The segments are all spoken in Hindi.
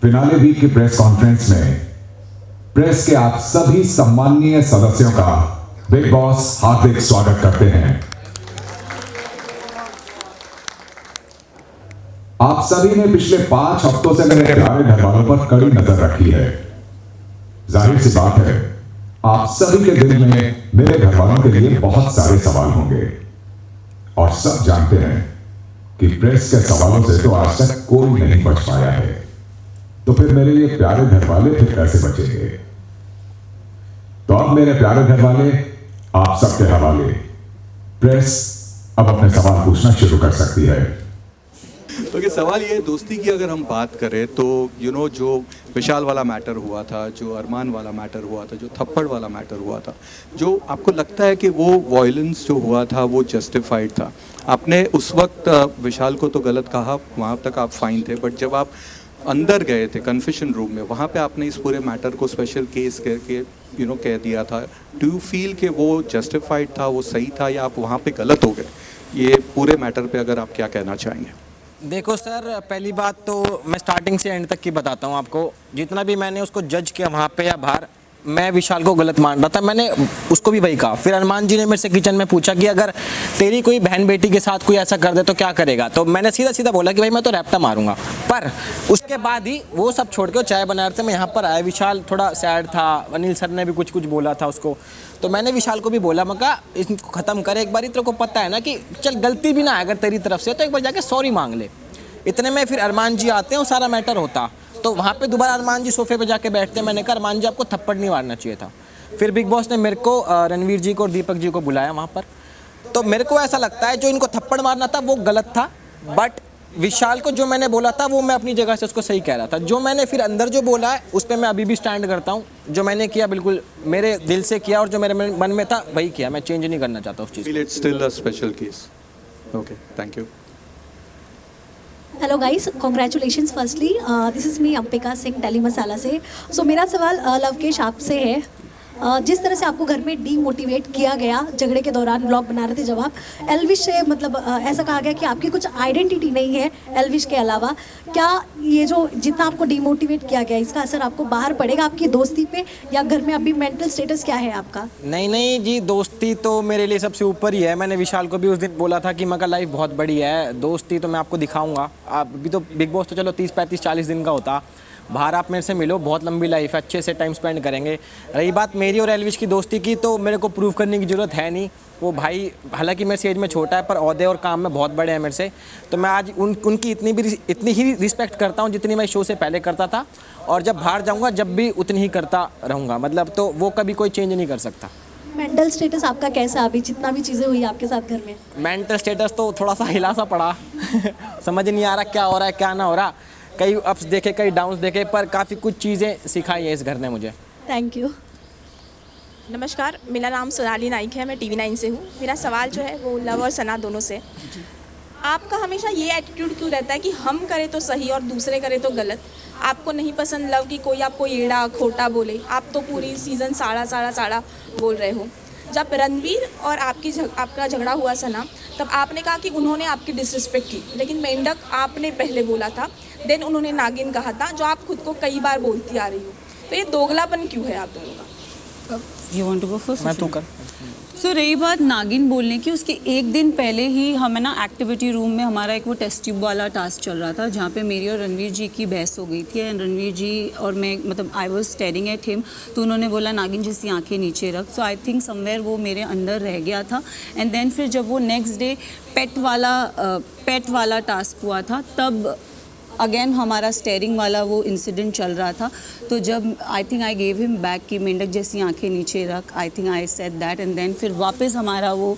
फिनाले वीक की प्रेस कॉन्फ्रेंस में प्रेस के आप सभी सम्माननीय सदस्यों का बिग बॉस हार्दिक स्वागत करते हैं। आप सभी ने पिछले 5 हफ्तों से मेरे प्यारे घर वालों पर कड़ी नजर रखी है। जाहिर सी बात है, आप सभी के दिल में मेरे घर वालों के लिए बहुत सारे सवाल होंगे और सब जानते हैं कि प्रेस के सवालों से तो आज तक कोई नहीं बच पाया है, तो फिर मेरे ये प्यारे घर वाले फिर कैसे बचेंगे? तो अब मेरे प्यारे घर वाले, आप सबके हवाले प्रेस अब अपने सवाल पूछना शुरू कर सकती है। ओके, सवाल ये है, दोस्ती की अगर हम बात करें तो जो विशाल वाला मैटर हुआ था, जो अरमान वाला मैटर हुआ था, जो थप्पड़ वाला मैटर हुआ था, जो आपको लगता है कि वो वॉयलेंस जो हुआ था वो जस्टिफाइड था? आपने उस वक्त विशाल को तो गलत कहा, वहाँ तक आप फाइन थे, बट जब आप अंदर गए थे कन्फेशन रूम में, वहाँ पे आपने इस पूरे मैटर को स्पेशल केस करके कह दिया था। डू यू फील कि वो जस्टिफाइड था, वो सही था, या आप वहाँ पे गलत हो गए? ये पूरे मैटर पे अगर आप क्या कहना चाहेंगे? देखो सर, पहली बात तो मैं स्टार्टिंग से एंड तक की बताता हूँ आपको। जितना भी मैंने उसको जज किया वहाँ पे या बाहर, मैं विशाल को गलत मान रहा था, मैंने उसको भी वही कहा। फिर अरमान जी ने मेरे से किचन में पूछा कि अगर तेरी कोई बहन बेटी के साथ कोई ऐसा कर दे तो क्या करेगा? तो मैंने सीधा सीधा बोला कि भाई मैं तो रैप्टा मारूंगा। पर उसके बाद ही वो सब छोड़ के वो चाय बना रहे थे, मैं यहाँ पर आया। विशाल थोड़ा सैड था, अनिल सर ने भी कुछ कुछ बोला था उसको, तो मैंने विशाल को भी बोला, मैं कहा इसको ख़त्म करे एक बार, तेरे को पता है ना कि चल गलती भी ना है अगर तेरी तरफ से तो एक बार जाके सॉरी मांग ले। इतने में फिर अरमान जी आते हैं और सारा मैटर होता, तो वहाँ पे दोबारा अरमान जी सोफे पे जाके बैठते हैं। मैंने कहा अरमान जी आपको थप्पड़ नहीं मारना चाहिए था। फिर बिग बॉस ने मेरे को रणवीर जी को और दीपक जी को बुलाया वहाँ पर, तो मेरे को ऐसा लगता है जो इनको थप्पड़ मारना था वो गलत था, बट विशाल को जो मैंने बोला था वो मैं अपनी जगह से उसको सही कह रहा था। जो मैंने फिर अंदर जो बोला है उस पर मैं अभी भी स्टैंड करता हूँ। जो मैंने किया बिल्कुल मेरे दिल से किया और जो मेरे मन में था वही किया, मैं चेंज नहीं करना चाहता उस चीज़। It's still a special case. Okay, thank you. Hello guys, congratulations firstly. This is me Ambika Singh, Delhi Masala से। सो मेरा सवाल लवकेश आपसे है। जिस तरह से आपको घर में डीमोटिवेट किया गया झगड़े के दौरान, ब्लॉग बना रहे थे जब आप, एल्विश से मतलब ऐसा कहा गया कि आपकी कुछ आइडेंटिटी नहीं है एल्विश के अलावा, क्या ये जो जितना आपको डीमोटिवेट किया गया इसका असर आपको बाहर पड़ेगा आपकी दोस्ती पे, या घर में अभी मेंटल स्टेटस क्या है आपका? नहीं जी, दोस्ती तो मेरे लिए सबसे ऊपर ही है। मैंने विशाल को भी उस दिन बोला था कि मगर लाइफ बहुत बड़ी है, दोस्ती तो मैं आपको दिखाऊंगा। आप अभी तो बिग बॉस तो चलो 30-35-40 दिन का होता, बाहर आप मेरे से मिलो, बहुत लंबी लाइफ है, अच्छे से टाइम स्पेंड करेंगे। रही बात मेरी और एल्विश की दोस्ती की, तो मेरे को प्रूव करने की ज़रूरत है नहीं। वो भाई हालांकि मेरे से एज में छोटा है पर ओहदे और काम में बहुत बड़े हैं मेरे से, तो मैं आज उनकी इतनी ही रिस्पेक्ट करता हूँ जितनी मैं शो से पहले करता था, और जब बाहर जाऊँगा जब भी उतनी ही करता रहूँगा, मतलब तो वो कभी कोई चेंज नहीं कर सकता। मेंटल स्टेटस आपका कैसा अभी, जितना भी चीज़ें हुई आपके साथ घर में? मेंटल स्टेटस तो थोड़ा सा हिला सा पड़ा समझ नहीं आ रहा क्या हो रहा है क्या ना हो रहा। कई अप्स देखे, कई डाउन्स देखे, पर काफ़ी कुछ चीज़ें सिखाई है इस घर ने मुझे। Thank you. नमस्कार, मेरा नाम सोनाली नाइक है, मैं TV9 से हूँ। मेरा सवाल जो है वो लव और सना दोनों से। आपका हमेशा ये एटीट्यूड क्यों रहता है कि हम करें तो सही और दूसरे करें तो गलत? आपको नहीं पसंद लव की कोई आपको एड़ा खोटा बोले? आप तो पूरी सीज़न साड़ा बोल रहे हो। जब रणवीर और आपका झगड़ा हुआ सना, तब आपने कहा कि उन्होंने आपकी डिसरिस्पेक्ट की, लेकिन मेंढक आपने पहले बोला था, देन उन्होंने नागिन कहा था, जो आप खुद को कई बार बोलती आ रही हो। तो ये दोगलापन क्यों है आप दोनों का? You want to go first? मैं तो कर। सो रही बात नागिन बोलने की, उसके एक दिन पहले ही हमें ना एक्टिविटी रूम में हमारा एक वो टेस्ट ट्यूब वाला टास्क चल रहा था, जहाँ पे मेरी और रणवीर जी की बहस हो गई थी। एंड रणवीर जी और मैं, मतलब I was staring at him, तो उन्होंने बोला नागिन जैसी आंखें नीचे रख। सो आई थिंक समवेयर वो मेरे अंदर रह गया था। एंड देन फिर जब वो नेक्स्ट डे पेट वाला टास्क हुआ था, तब अगेन हमारा स्टेयरिंग वाला वो इंसिडेंट चल रहा था। तो जब I think I gave him back कि मेंढक जैसी आंखें नीचे रख, I think I said that, and then फिर वापस हमारा वो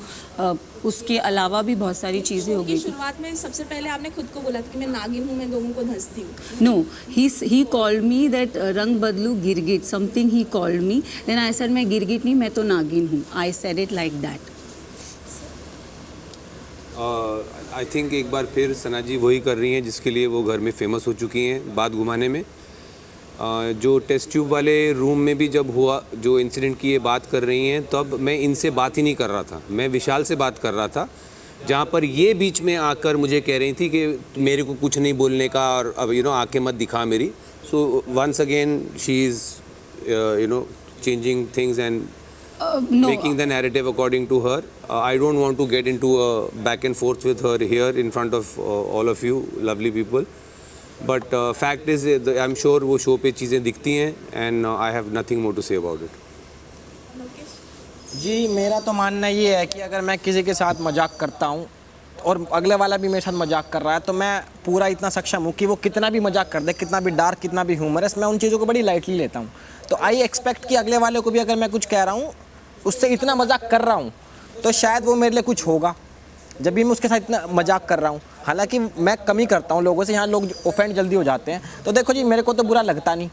उसके अलावा भी बहुत सारी चीज़ें हो गई। शुरुआत में सबसे पहले आपने खुद को बोला था कि मैं नागिन हूँ, मैं लोगों को धंसती हूँ। No, he called me that रंग बदलू गिरगिट, something he called me. Then I said मैं गिरगिट नहीं, मैं तो नागिन हूँ। I said it like that. I think एक बार फिर सना जी वही कर रही हैं जिसके लिए वो घर में फेमस हो चुकी हैं, बात घुमाने में। जो टेस्ट ट्यूब वाले रूम में भी जब हुआ, जो इंसिडेंट की ये बात कर रही हैं, तब मैं इनसे बात ही नहीं कर रहा था, मैं विशाल से बात कर रहा था, जहाँ पर ये बीच में आकर मुझे कह रही थी कि मेरे को कुछ नहीं बोलने का, और अब आंखें मत दिखा मेरी। So once again, she is, changing things and No, making the narrative according to her. I don't want to get into a back and forth with her here in front of all of you lovely people. But fact is, I'm sure वो show पे चीज़ें दिखती हैं and I have nothing more to say about it. जी मेरा तो मानना ये है कि अगर मैं किसी के साथ मजाक करता हूँ और अगले वाला भी मेरे साथ मजाक कर रहा है तो मैं पूरा इतना सक्षम हूँ कि वो कितना भी मजाक कर दे, कितना भी डार्क, कितना भी ह्यूमरस, मैं उन चीज़ों को बड़ी लाइटली लेता हूँ। तो आई एक्सपेक्ट कि अगले वाले को भी अगर मैं कुछ कह रहा हूँ, उससे इतना मजाक कर रहा हूँ, तो शायद वो मेरे लिए कुछ होगा जब भी मैं उसके साथ इतना मजाक कर रहा हूँ। हालांकि मैं कम ही करता हूँ लोगों से, यहाँ लोग ऑफेंड जल्दी हो जाते हैं। तो देखो जी, मेरे को तो बुरा लगता नहीं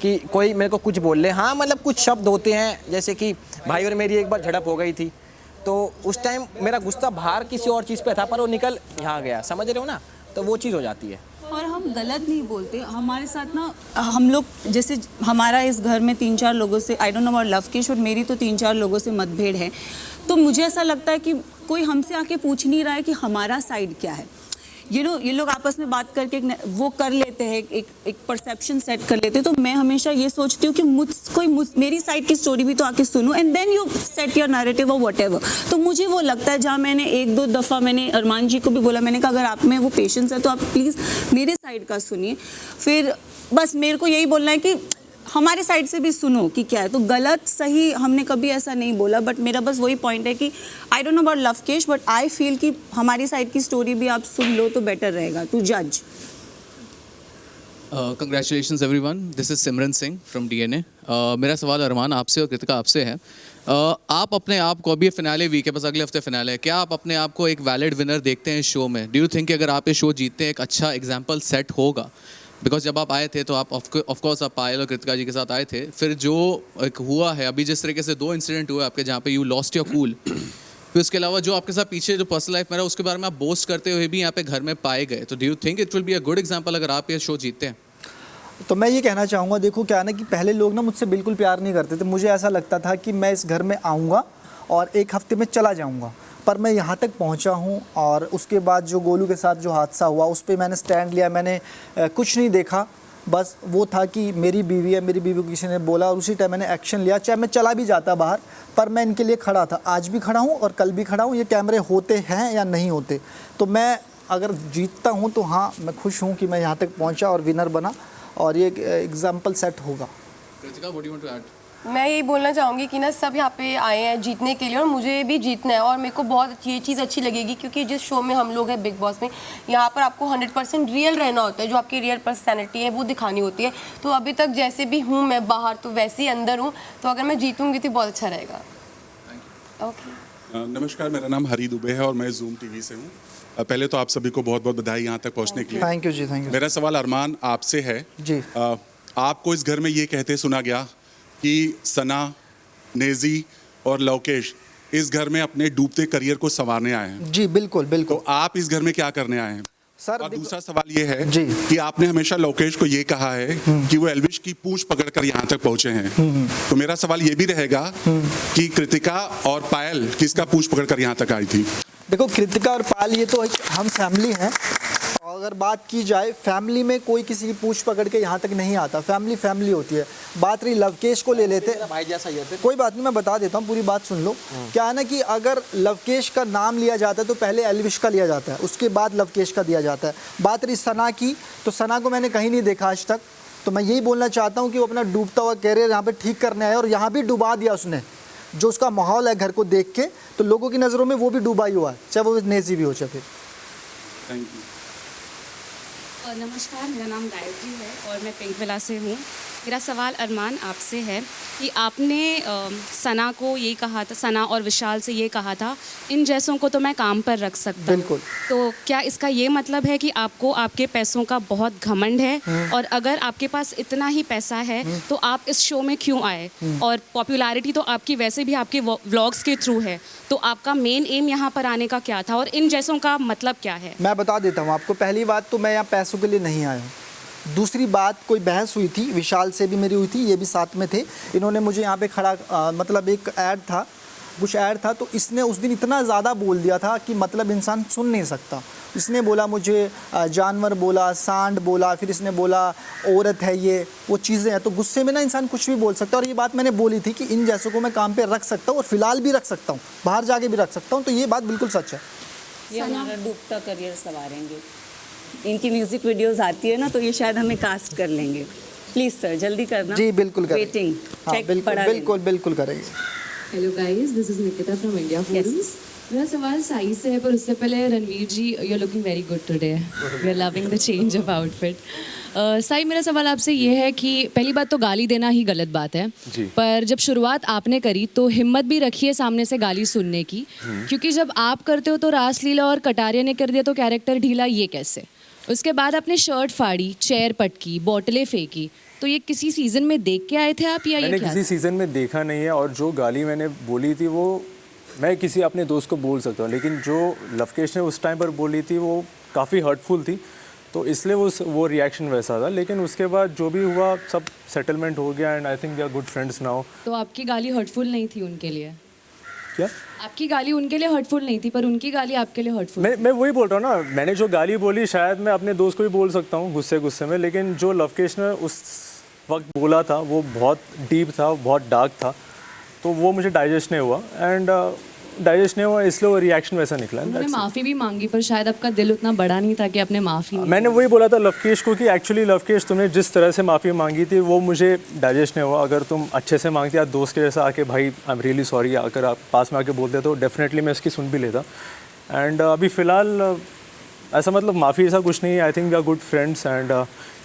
कि कोई मेरे को कुछ बोल ले। हाँ मतलब कुछ शब्द होते हैं, जैसे कि भाई और मेरी एक बार झड़प हो गई थी, तो उस टाइम मेरा गुस्सा बाहर किसी और चीज़ पे था, पर वो निकल यहाँ गया, समझ रहे हो ना, तो वो चीज़ हो जाती है। और हम गलत नहीं बोलते। हमारे साथ ना हम लोग, जैसे हमारा इस घर में 3-4 लोगों से, I don't know about Lavkesh, और मेरी तो 3-4 लोगों से मतभेद है। तो मुझे ऐसा लगता है कि कोई हमसे आके पूछ नहीं रहा है कि हमारा साइड क्या है। ये लोग आपस में बात करके वो कर लेते हैं, एक परसेप्शन सेट कर लेते हैं। तो मैं हमेशा ये सोचती हूँ कि मेरी साइड की स्टोरी भी तो आके सुनो, and then you set your narrative और व्हाटएवर। तो मुझे वो लगता है, जहाँ मैंने 1-2 दफ़ा मैंने अरमान जी को भी बोला, मैंने कहा अगर आप में वो पेशेंस है तो आप प्लीज़ मेरे साइड का सुनिए। फिर बस मेरे को यही बोलना है कि हमारे साइड से भी सुनो कि क्या है। तो गलत सही हमने कभी ऐसा नहीं बोला, बट मेरा बस वही पॉइंट है कि I don't know about Lavkesh, but I feel कि हमारी साइड की स्टोरी भी आप सुन लो तो बेटर रहेगा टू जज। Congratulations everyone, this is Simran Singh from DNA। मेरा सवाल अरमान आपसे और कृतिका आपसे है। आप अपने आप को, अभी फिनाले वीक है, बस अगले हफ्ते फिनाले है, क्या आप अपने आप को एक वैलिड विनर देखते हैं इस शो में? डू यू थिंक अगर आप ये शो जीतते हैं एक अच्छा एग्जाम्पल सेट होगा? बिकॉज जब आप आए थे तो आप ऑफकोर्स आप पायल और कृतिका जी के साथ आए थे, फिर जो एक हुआ है अभी, जिस तरीके से 2 इंसिडेंट हुए आपके जहाँ पे यू लॉस्ट योर कूल, फिर उसके अलावा जो आपके साथ पीछे जो पर्सनल लाइफ में रहा उसके बारे में आप बोस्ट करते हुए भी यहाँ पे घर में पाए गए, तो do you think it will be a good example अगर आप ये शो जीतते हैं? तो मैं ये कहना चाहूँगा, देखो क्या है ना कि पहले लोग ना मुझसे बिल्कुल प्यार नहीं करते थे। मुझे ऐसा लगता था कि मैं इस घर में आऊँगा और 1 हफ्ते में चला जाऊँगा, पर मैं यहाँ तक पहुँचा हूँ। और उसके बाद जो गोलू के साथ जो हादसा हुआ उस पर मैंने स्टैंड लिया, मैंने कुछ नहीं देखा, बस वो था कि मेरी बीवी है, मेरी बीवी को किसी ने बोला और उसी टाइम मैंने एक्शन लिया। चाहे मैं चला भी जाता बाहर, पर मैं इनके लिए खड़ा था, आज भी खड़ा हूँ और कल भी खड़ा हूँ। ये कैमरे होते हैं या नहीं होते, तो मैं अगर जीतता हूँ तो हाँ मैं खुश हूँ कि मैं यहाँ तक पहुँचा और विनर बना, और ये एग्जाम्पल सेट होगा। Kritika, what do you want to add? मैं यही बोलना चाहूँगी कि ना सब यहाँ पे आए हैं जीतने के लिए, और मुझे भी जीतना है। और मेरे को बहुत ये चीज़ अच्छी लगेगी क्योंकि जिस शो में हम लोग हैं बिग बॉस में, यहाँ पर आपको 100% रियल रहना होता है, जो आपकी रियल पर्सनैलिटी है वो दिखानी होती है। तो अभी तक जैसे भी हूँ मैं बाहर, तो वैसे ही अंदर हूँ, तो अगर मैं जीतूँगी तो बहुत अच्छा रहेगा। ओके। नमस्कार, मेरा नाम हरी दुबे है और मैं जूम टीवी से हूँ। पहले तो आप सभी को बहुत बहुत बधाई यहाँ तक पहुँचने के लिए। Thank you ji, thank you. मेरा सवाल अरमान आपसे है जी। आपको इस घर में ये कहते सुना गया कि सना, नेजी और लवकेश इस घर में अपने डूबते करियर को संवारने आए हैं। जी बिल्कुल बिल्कुल। तो आप इस घर में क्या करने आए हैं सर? और दूसरा सवाल ये है जी कि आपने हमेशा लवकेश को ये कहा है कि वो एल्विश की पूंछ पकड़कर यहाँ तक पहुंचे हैं। तो मेरा सवाल ये भी रहेगा कि कृतिका और पायल किसका पूंछ पकड़कर यहाँ तक आई थी? देखो, कृतिका और पायल ये तो हम फैमिली हैं, और अगर बात की जाए फैमिली में कोई किसी की पूंछ पकड़ के यहाँ तक नहीं आता। फैमिली फैमिली होती है। बात रही लवकेश को ले लेते, भाई जैसा ही है, कोई बात नहीं, मैं बता देता हूँ, पूरी बात सुन लो। क्या है ना कि अगर लवकेश का नाम लिया जाता है तो पहले एल्विश का लिया जाता है, उसके बाद लवकेश का दिया जाता है। बात रही सना की, तो सना को मैंने कहीं नहीं देखा आज तक। तो मैं यही बोलना चाहता हूँ कि वो अपना डूबता हुआ कैरियर यहाँ पर ठीक करने आया, और यहाँ भी डुबा दिया उसने। जो उसका माहौल है घर को देख के, तो लोगों की नज़रों में वो भी डूबा ही हुआ है, चाहे वो नेजी भी हो। चाहे फिर थैंक यू। नमस्कार, मेरा नाम गायत्री है और मैं पिंक विला से हूँ। मेरा सवाल अरमान आपसे है कि आपने सना को ये कहा था, सना और विशाल से ये कहा था, इन जैसों को तो मैं काम पर रख सकता हूँ। बिल्कुल। तो क्या इसका ये मतलब है कि आपको आपके पैसों का बहुत घमंड है? और अगर आपके पास इतना ही पैसा है तो आप इस शो में क्यों आए? और पॉपुलैरिटी तो आपकी वैसे भी आपके व्लॉग्स के थ्रू है, तो आपका मेन एम यहाँ पर आने का क्या था और इन जैसों का मतलब क्या है? मैं बता देता हूँ आपको। पहली बात तो मैं यहाँ पैसों के लिए नहीं आया हूँ। दूसरी बात, कोई बहस हुई थी, विशाल से भी मेरी हुई थी, ये भी साथ में थे। इन्होंने मुझे यहाँ पे खड़ा मतलब एक ऐड था कुछ ऐड था, तो इसने उस दिन इतना ज़्यादा बोल दिया था कि मतलब इंसान सुन नहीं सकता। इसने बोला मुझे जानवर बोला, सांड बोला, फिर इसने बोला औरत है, ये वो चीज़ें हैं। तो गुस्से में ना इंसान कुछ भी बोल सकता है, और ये बात मैंने बोली थी कि इन जैसों को मैं काम पे रख सकता हूँ और फिलहाल भी रख सकता हूँ, बाहर जाके भी रख सकता हूँ। तो ये बात बिल्कुल सच है। ये हमारा डूबता करियर संवारेंगे। इनकी म्यूजिक वीडियोस आती है ना, तो ये शायद हमें कास्ट कर लेंगे। प्लीज सर जल्दी करना। जी बिल्कुल करेंगे। वेटिंग हाँ बिल्कुल बिल्कुल करेंगे। Hello guys, this is Nikita from India Forums. मेरा सवाल साई से है, पर उससे पहले Ranveer ji, you are looking very good today, we are loving the change of outfit. Sai, मेरा सवाल आपसे ये है कि पहली बात तो गाली देना ही गलत बात है, पर जब शुरुआत आपने करी तो हिम्मत भी रखी है सामने से गाली सुनने की, क्योंकि जब आप करते हो तो रासलीला और कटारिया ने कर दिया तो कैरेक्टर ढीला, ये कैसे? उसके बाद आपने शर्ट फाड़ी, चेयर पटकी, बोतलें फेंकी, तो ये किसी सीजन में देख के आए थे आप या मैंने ये क्या? किसी सीजन में देखा नहीं है, और जो गाली मैंने बोली थी वो मैं किसी अपने दोस्त को बोल सकता हूँ, लेकिन जो लवकेश ने उस टाइम पर बोली थी वो काफ़ी हर्टफुल थी, तो इसलिए वो रिएक्शन वैसा था। लेकिन उसके बाद जो भी हुआ सब सेटलमेंट हो गया, and I think we are good friends now. तो आपकी गाली हर्टफुल नहीं थी उनके लिए? क्या? आपकी गाली उनके लिए हर्टफुल नहीं थी, पर उनकी गाली आपके लिए हर्टफुल? मैं वही बोल रहा हूँ ना, मैंने जो गाली बोली शायद मैं अपने दोस्त को भी बोल सकता हूँ गुस्से में, लेकिन जो लवकेश ने उस वक्त बोला था वो बहुत डीप था, बहुत डार्क था, तो वो मुझे डाइजेस्ट नहीं हुआ, एंड डाइजेस्ट नहीं हुआ, इसलिए वो रिएक्शन वैसा निकला। उन्होंने माफ़ी भी मांगी, पर शायद आपका दिल उतना बड़ा नहीं था कि आपने माफ़ी नहीं। मैंने वही बोला था लवकेश को कि एक्चुअली लवकेश तुमने जिस तरह से माफ़ी मांगी थी वो मुझे डाइजेस्ट नहीं हुआ। अगर तुम अच्छे से मांगती, आप दोस्त के जैसा आके भाई आई एम रियली सॉरी अगर आप पास में आके बोलते तो डेफिनेटली मैं इसकी सुन भी लेता। एंड अभी फ़िलहाल ऐसा मतलब माफ़ी ऐसा कुछ नहीं है, I think we are good friends. And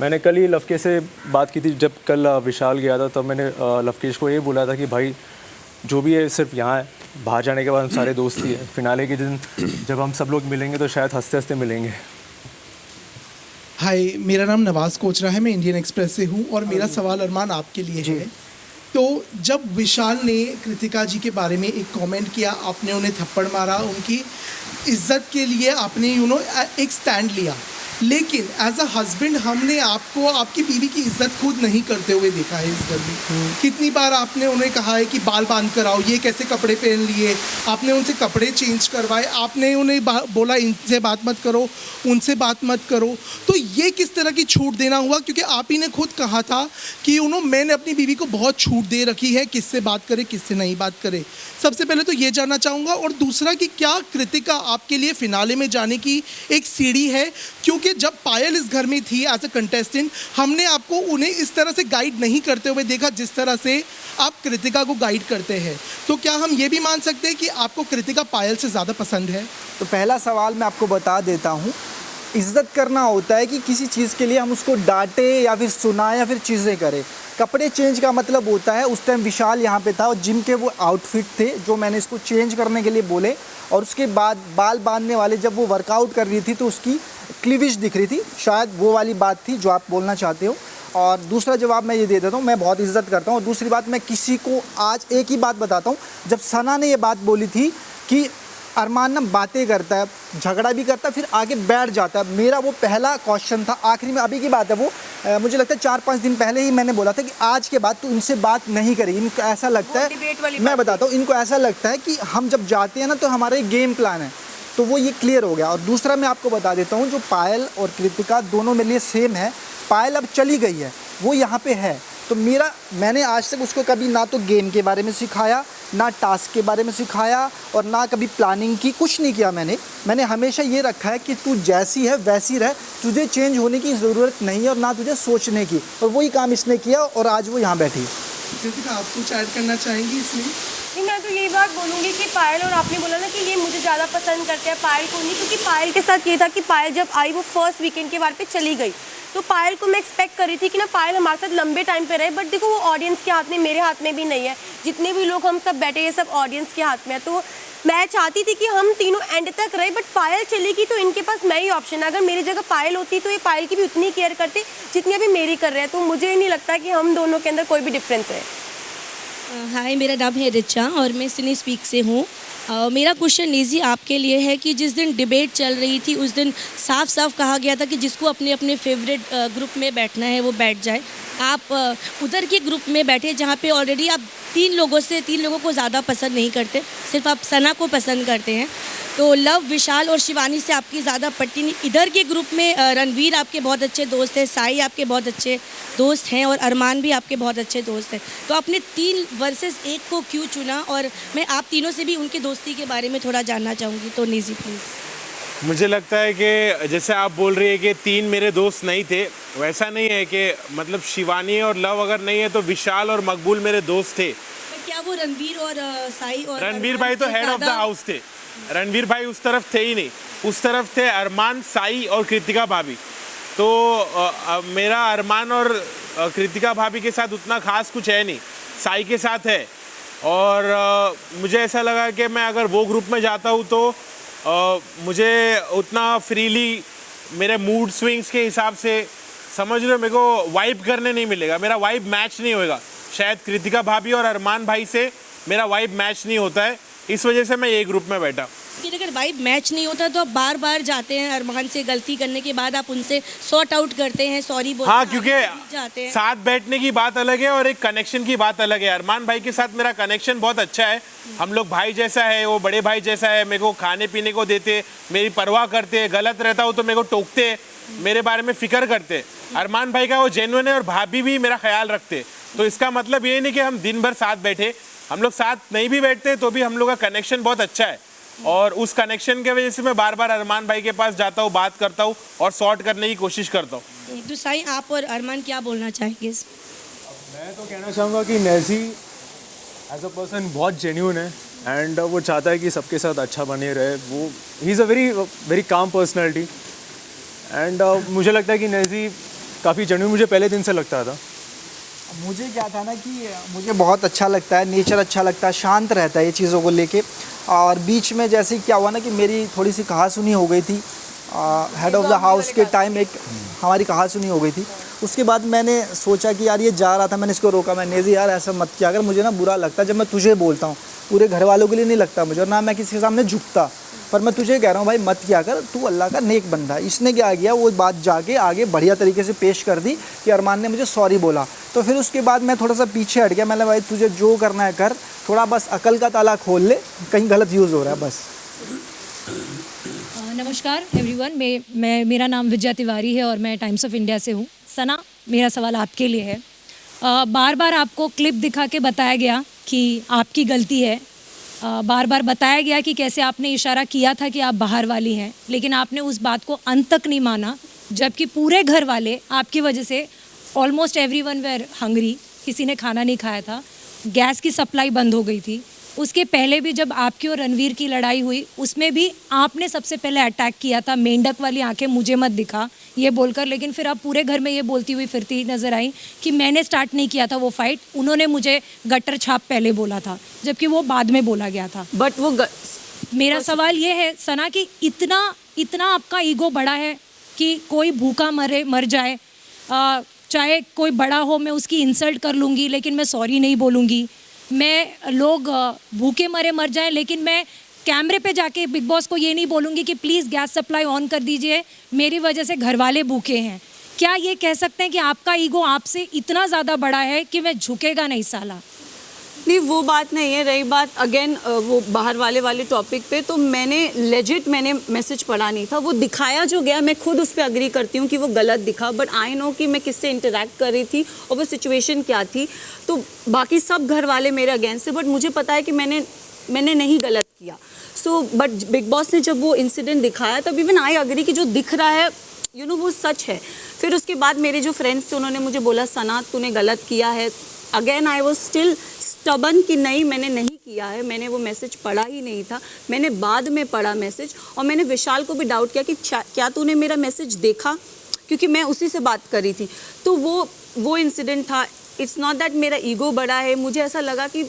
मैंने कल ही लवकेश से बात की थी, जब कल विशाल गया था तब मैंने लवकेश को ये बोला था कि भाई जो भी है सिर्फ यहाँ है, बाहर जाने के बाद हम सारे दोस्त ही हैं, फिनाले के दिन जब हम सब लोग मिलेंगे तो शायद हंसते हंसते मिलेंगे। हाय, मेरा नाम नवाज़ कोचरा है, मैं इंडियन एक्सप्रेस से हूँ, और मेरा सवाल अरमान आपके लिए है। तो जब विशाल ने कृतिका जी के बारे में एक कमेंट किया, आपने उन्हें थप्पड़ मारा, उनकी इज्जत के लिए आपने एक स्टैंड लिया, लेकिन एज अ हस्बैंड हमने आपको आपकी बीवी की इज्जत खुद नहीं करते हुए देखा है इस घर में। कितनी बार आपने उन्हें कहा है कि बाल बांध कर आओ, ये कैसे कपड़े पहन लिए, आपने उनसे कपड़े चेंज करवाए, आपने उन्हें बोला इनसे बात मत करो, उनसे बात मत करो। तो ये किस तरह की छूट देना हुआ? क्योंकि आप ही ने खुद कहा था कि मैंने अपनी बीवी को बहुत छूट दे रखी है, किससे बात करे किससे नहीं बात करे। सबसे पहले तो ये जानना चाहूँगा, और दूसरा कि क्या कृतिका आपके लिए फिनाले में जाने की एक सीढ़ी है? क्योंकि जब पायल इस घर में थी एज अ कंटेस्टेंट, हमने आपको उन्हें इस तरह से गाइड नहीं करते हुए देखा जिस तरह से आप कृतिका को गाइड करते हैं। तो क्या हम ये भी मान सकते हैं कि आपको कृतिका पायल से ज़्यादा पसंद है? तो पहला सवाल मैं आपको बता देता हूँ, इज्जत करना होता है कि किसी चीज़ के लिए हम उसको डांटे या फिर सुनाए या फिर चीज़ें करें। कपड़े चेंज का मतलब होता है, उस टाइम विशाल यहाँ पे था और जिम के वो आउटफिट थे जो मैंने इसको चेंज करने के लिए बोले, और उसके बाद बाल बांधने वाले जब वो वर्कआउट कर रही थी तो उसकी क्लीविज दिख रही थी, शायद वो वाली बात थी जो आप बोलना चाहते हो। और दूसरा जवाब मैं ये दे देता हूँ, मैं बहुत इज्जत करता हूँ। और दूसरी बात, मैं किसी को आज एक ही बात बताता हूँ, जब सना ने ये बात बोली थी कि अरमान ना बातें करता है, झगड़ा भी करता है, फिर आगे बैठ जाता है, मेरा वो पहला क्वेश्चन था, आखिरी में अभी की बात है वो, मुझे लगता है 4-5 दिन पहले ही मैंने बोला था कि आज के बाद तो इनसे बात नहीं करेगी। इनको ऐसा लगता है, मैं बताता हूँ, इनको ऐसा लगता है कि हम जब जाते हैं ना तो हमारा एक गेम प्लान है, तो वो ये क्लियर हो गया। और दूसरा मैं आपको बता देता हूँ, जो पायल और कृतिका दोनों मेरे लिए सेम है। पायल अब चली गई है, वो यहाँ पे है, तो मैंने आज तक उसको कभी ना तो गेम के बारे में सिखाया, ना टास्क के बारे में सिखाया, और ना कभी प्लानिंग की, कुछ नहीं किया मैंने हमेशा ये रखा है कि तू जैसी है वैसी रह, तुझे चेंज होने की ज़रूरत नहीं है और ना तुझे सोचने की, और वही काम इसने किया और आज वो यहाँ बैठी है। कृतिका, आप कुछ ऐड करना चाहेंगी इसमें? नहीं, मैं तो यही बात बोलूँगी कि पायल, और आपने बोला ना कि ये मुझे ज़्यादा पसंद करते हैं, पायल को नहीं, क्योंकि पायल के साथ ये था कि पायल जब आई वो फर्स्ट वीकेंड के बार पे चली गई, तो पायल को मैं एक्सपेक्ट कर रही थी कि ना पायल हमारे साथ लंबे टाइम पे रहे, बट देखो वो ऑडियंस के हाथ में, मेरे हाथ में भी नहीं है, जितने भी लोग हम सब बैठे ये सब ऑडियंस के हाथ में है। तो मैं चाहती थी कि हम तीनों एंड तक रहे, बट पायल चलेगी तो इनके पास मैं ही ऑप्शन है। अगर मेरी जगह पायल होती तो ये पायल की भी उतनी केयर करते जितनी अभी मेरी कर रहे हैं, तो मुझे नहीं लगता कि हम दोनों के अंदर कोई भी डिफरेंस है। हाय, मेरा नाम है रिचा और मैं सिनी स्पीक से हूँ। मेरा क्वेश्चन निजी आपके लिए है कि जिस दिन डिबेट चल रही थी उस दिन साफ साफ कहा गया था कि जिसको अपने अपने फेवरेट ग्रुप में बैठना है वो बैठ जाए। आप उधर के ग्रुप में बैठे जहाँ पे ऑलरेडी आप तीन लोगों को ज़्यादा पसंद नहीं करते, सिर्फ आप सना को पसंद करते हैं। तो लव, विशाल और शिवानी से आपकी ज़्यादा पटती नहीं। इधर के ग्रुप में रणवीर आपके बहुत अच्छे दोस्त हैं, साई आपके बहुत अच्छे दोस्त हैं और अरमान भी आपके बहुत अच्छे दोस्त हैं। तो आपने 3 वर्सेस 1 को क्यों चुना? और मैं आप तीनों से भी उनकी दोस्ती के बारे में थोड़ा जानना चाहूँगी। तो निजी प्लीज़। मुझे लगता है कि जैसे आप बोल रही है कि 3 मेरे दोस्त नहीं थे, वैसा नहीं है कि मतलब शिवानी और लव अगर नहीं है तो विशाल और मकबूल मेरे दोस्त थे। क्या वो रणवीर और साई और रणवीर भाई तो हेड ऑफ द हाउस थे, रणवीर भाई उस तरफ थे ही नहीं, उस तरफ थे अरमान, साई और कृतिका भाभी। तो मेरा अरमान और कृतिका भाभी के साथ उतना खास कुछ है नहीं, साई के साथ है। और मुझे ऐसा लगा कि मैं अगर वो ग्रुप में जाता हूँ तो मुझे उतना फ्रीली मेरे मूड स्विंग्स के हिसाब से, समझ लो, मेरे को वाइब करने नहीं मिलेगा, मेरा वाइब मैच नहीं होएगा। शायद कृतिका भाभी और अरमान भाई से मेरा वाइब मैच नहीं होता है, इस वजह से मैं एक ग्रुप में बैठा। लेकिन अगर वाइब मैच नहीं होता तो आप बार बार जाते हैं अरमान से, गलती करने के बाद आप उनसे सॉर्ट आउट करते हैं, सॉरी बोलते हैं। हाँ, क्योंकि साथ बैठने की बात अलग है और एक कनेक्शन की बात अलग है। अरमान भाई के साथ मेरा कनेक्शन बहुत अच्छा है, हम लोग भाई जैसा है, वो बड़े भाई जैसा है, मेरे को खाने पीने को देते, मेरी परवाह करते, गलत रहता हूँ तो मेरे को टोकते, मेरे बारे में फिक्र करते। अरमान भाई का वो जेन्युइन है और भाभी भी मेरा ख्याल रखते। तो इसका मतलब ये नहीं कि हम दिन भर साथ बैठे, हम लोग साथ नहीं भी बैठते तो भी हम लोग का कनेक्शन बहुत अच्छा है। और उस कनेक्शन के वजह से मैं बार बार अरमान भाई के पास जाता हूँ, बात करता हूँ और सॉर्ट करने की कोशिश करता हूँ। तो साईं, आप और अरमान क्या बोलना चाहेंगे? मैं तो कहना चाहूँगा कि नेजी एज अ पर्सन बहुत जेन्यून है एंड वो चाहता है कि सबके साथ अच्छा बने रहे। वो he is a very calm personality and मुझे लगता है कि नेजी काफ़ी जेन्यून मुझे पहले दिन से लगता था। मुझे क्या था ना कि मुझे बहुत अच्छा लगता है, नेचर अच्छा लगता है, शांत रहता है ये चीज़ों को लेके। और बीच में जैसे क्या हुआ ना कि मेरी थोड़ी सी कहासुनी हो गई थी हेड ऑफ़ द हाउस के टाइम, एक हमारी कहासुनी हो गई थी। उसके बाद मैंने सोचा कि यार ये जा रहा था, मैंने इसको रोका, मैं नेजी यार ऐसा मत किया, अगर मुझे ना बुरा लगता जब मैं तुझे बोलता हूँ, पूरे घर वालों के लिए नहीं लगता मुझे, और ना मैं किसी के सामने झुकता, पर मैं तुझे कह रहा हूँ भाई मत किया कर, तू अल्लाह का नेक बंदा। इसने क्या किया, वो बात जाके आगे बढ़िया तरीके से पेश कर दी कि अरमान ने मुझे सॉरी बोला। तो फिर उसके बाद मैं थोड़ा सा पीछे हट गया, मैंने भाई तुझे जो करना है कर, थोड़ा बस अकल का ताला खोल ले, कहीं गलत यूज़ हो रहा है बस। नमस्कार एवरीवन, मेरा नाम विजय तिवारी है और मैं टाइम्स ऑफ इंडिया से हूँ। सना, मेरा सवाल आपके लिए है। बार बार आपको क्लिप दिखा के बताया गया कि आपकी गलती है, बार बार बताया गया कि कैसे आपने इशारा किया था कि आप बाहर वाली हैं, लेकिन आपने उस बात को अंत तक नहीं माना, जबकि पूरे घर वाले आपकी वजह से ऑलमोस्ट एवरीवन वेर हंग्री, किसी ने खाना नहीं खाया था, गैस की सप्लाई बंद हो गई थी। उसके पहले भी जब आपकी और रणवीर की लड़ाई हुई, उसमें भी आपने सबसे पहले अटैक किया था, मेंढक वाली आंखें मुझे मत दिखा ये बोलकर, लेकिन फिर आप पूरे घर में ये बोलती हुई फिरती नज़र आई कि मैंने स्टार्ट नहीं किया था वो फाइट, उन्होंने मुझे गटर छाप पहले बोला था, जबकि वो बाद में बोला गया था। बट वो मेरा सवाल ये है सना कि इतना आपका ईगो बड़ा है कि कोई भूखा मर जाए, चाहे कोई बड़ा हो, मैं उसकी इंसल्ट कर लूँगी लेकिन मैं सॉरी नहीं बोलूँगी, मैं लोग भूखे मर जाएं लेकिन मैं कैमरे पे जाके बिग बॉस को ये नहीं बोलूँगी कि प्लीज़ गैस सप्लाई ऑन कर दीजिए, मेरी वजह से घर वाले भूखे हैं। क्या ये कह सकते हैं कि आपका ईगो आपसे इतना ज़्यादा बड़ा है कि मैं झुकेगा नहीं साला? नहीं, वो बात नहीं है। रही बात अगेन वो बाहर वाले टॉपिक पे, तो मैंने मैसेज पढ़ा नहीं था, वो दिखाया जो गया, मैं खुद उस पर अग्री करती हूँ कि वो गलत दिखा, बट आई नो कि मैं किससे इंटरेक्ट कर रही थी और वो सिचुएशन क्या थी। तो बाकी सब घर वाले मेरे अगेंस्ट थे, बट मुझे पता है कि मैंने नहीं गलत किया। सो बट बिग बॉस ने जब वो इंसिडेंट दिखाया तब इवन आई अग्री कि जो दिख रहा है वो सच है। फिर उसके बाद मेरे जो फ्रेंड्स थे उन्होंने मुझे बोला सना तूने गलत किया है। Again I was still stubborn कि नहीं, मैंने नहीं किया है, मैंने वो मैसेज पढ़ा ही नहीं था, मैंने बाद में पढ़ा मैसेज। और मैंने विशाल को भी डाउट किया कि क्या तूने मेरा मैसेज देखा, क्योंकि मैं उसी से बात कर रही थी। तो वो इंसिडेंट था। इट्स नॉट दैट मेरा ईगो बड़ा है, मुझे ऐसा लगा कि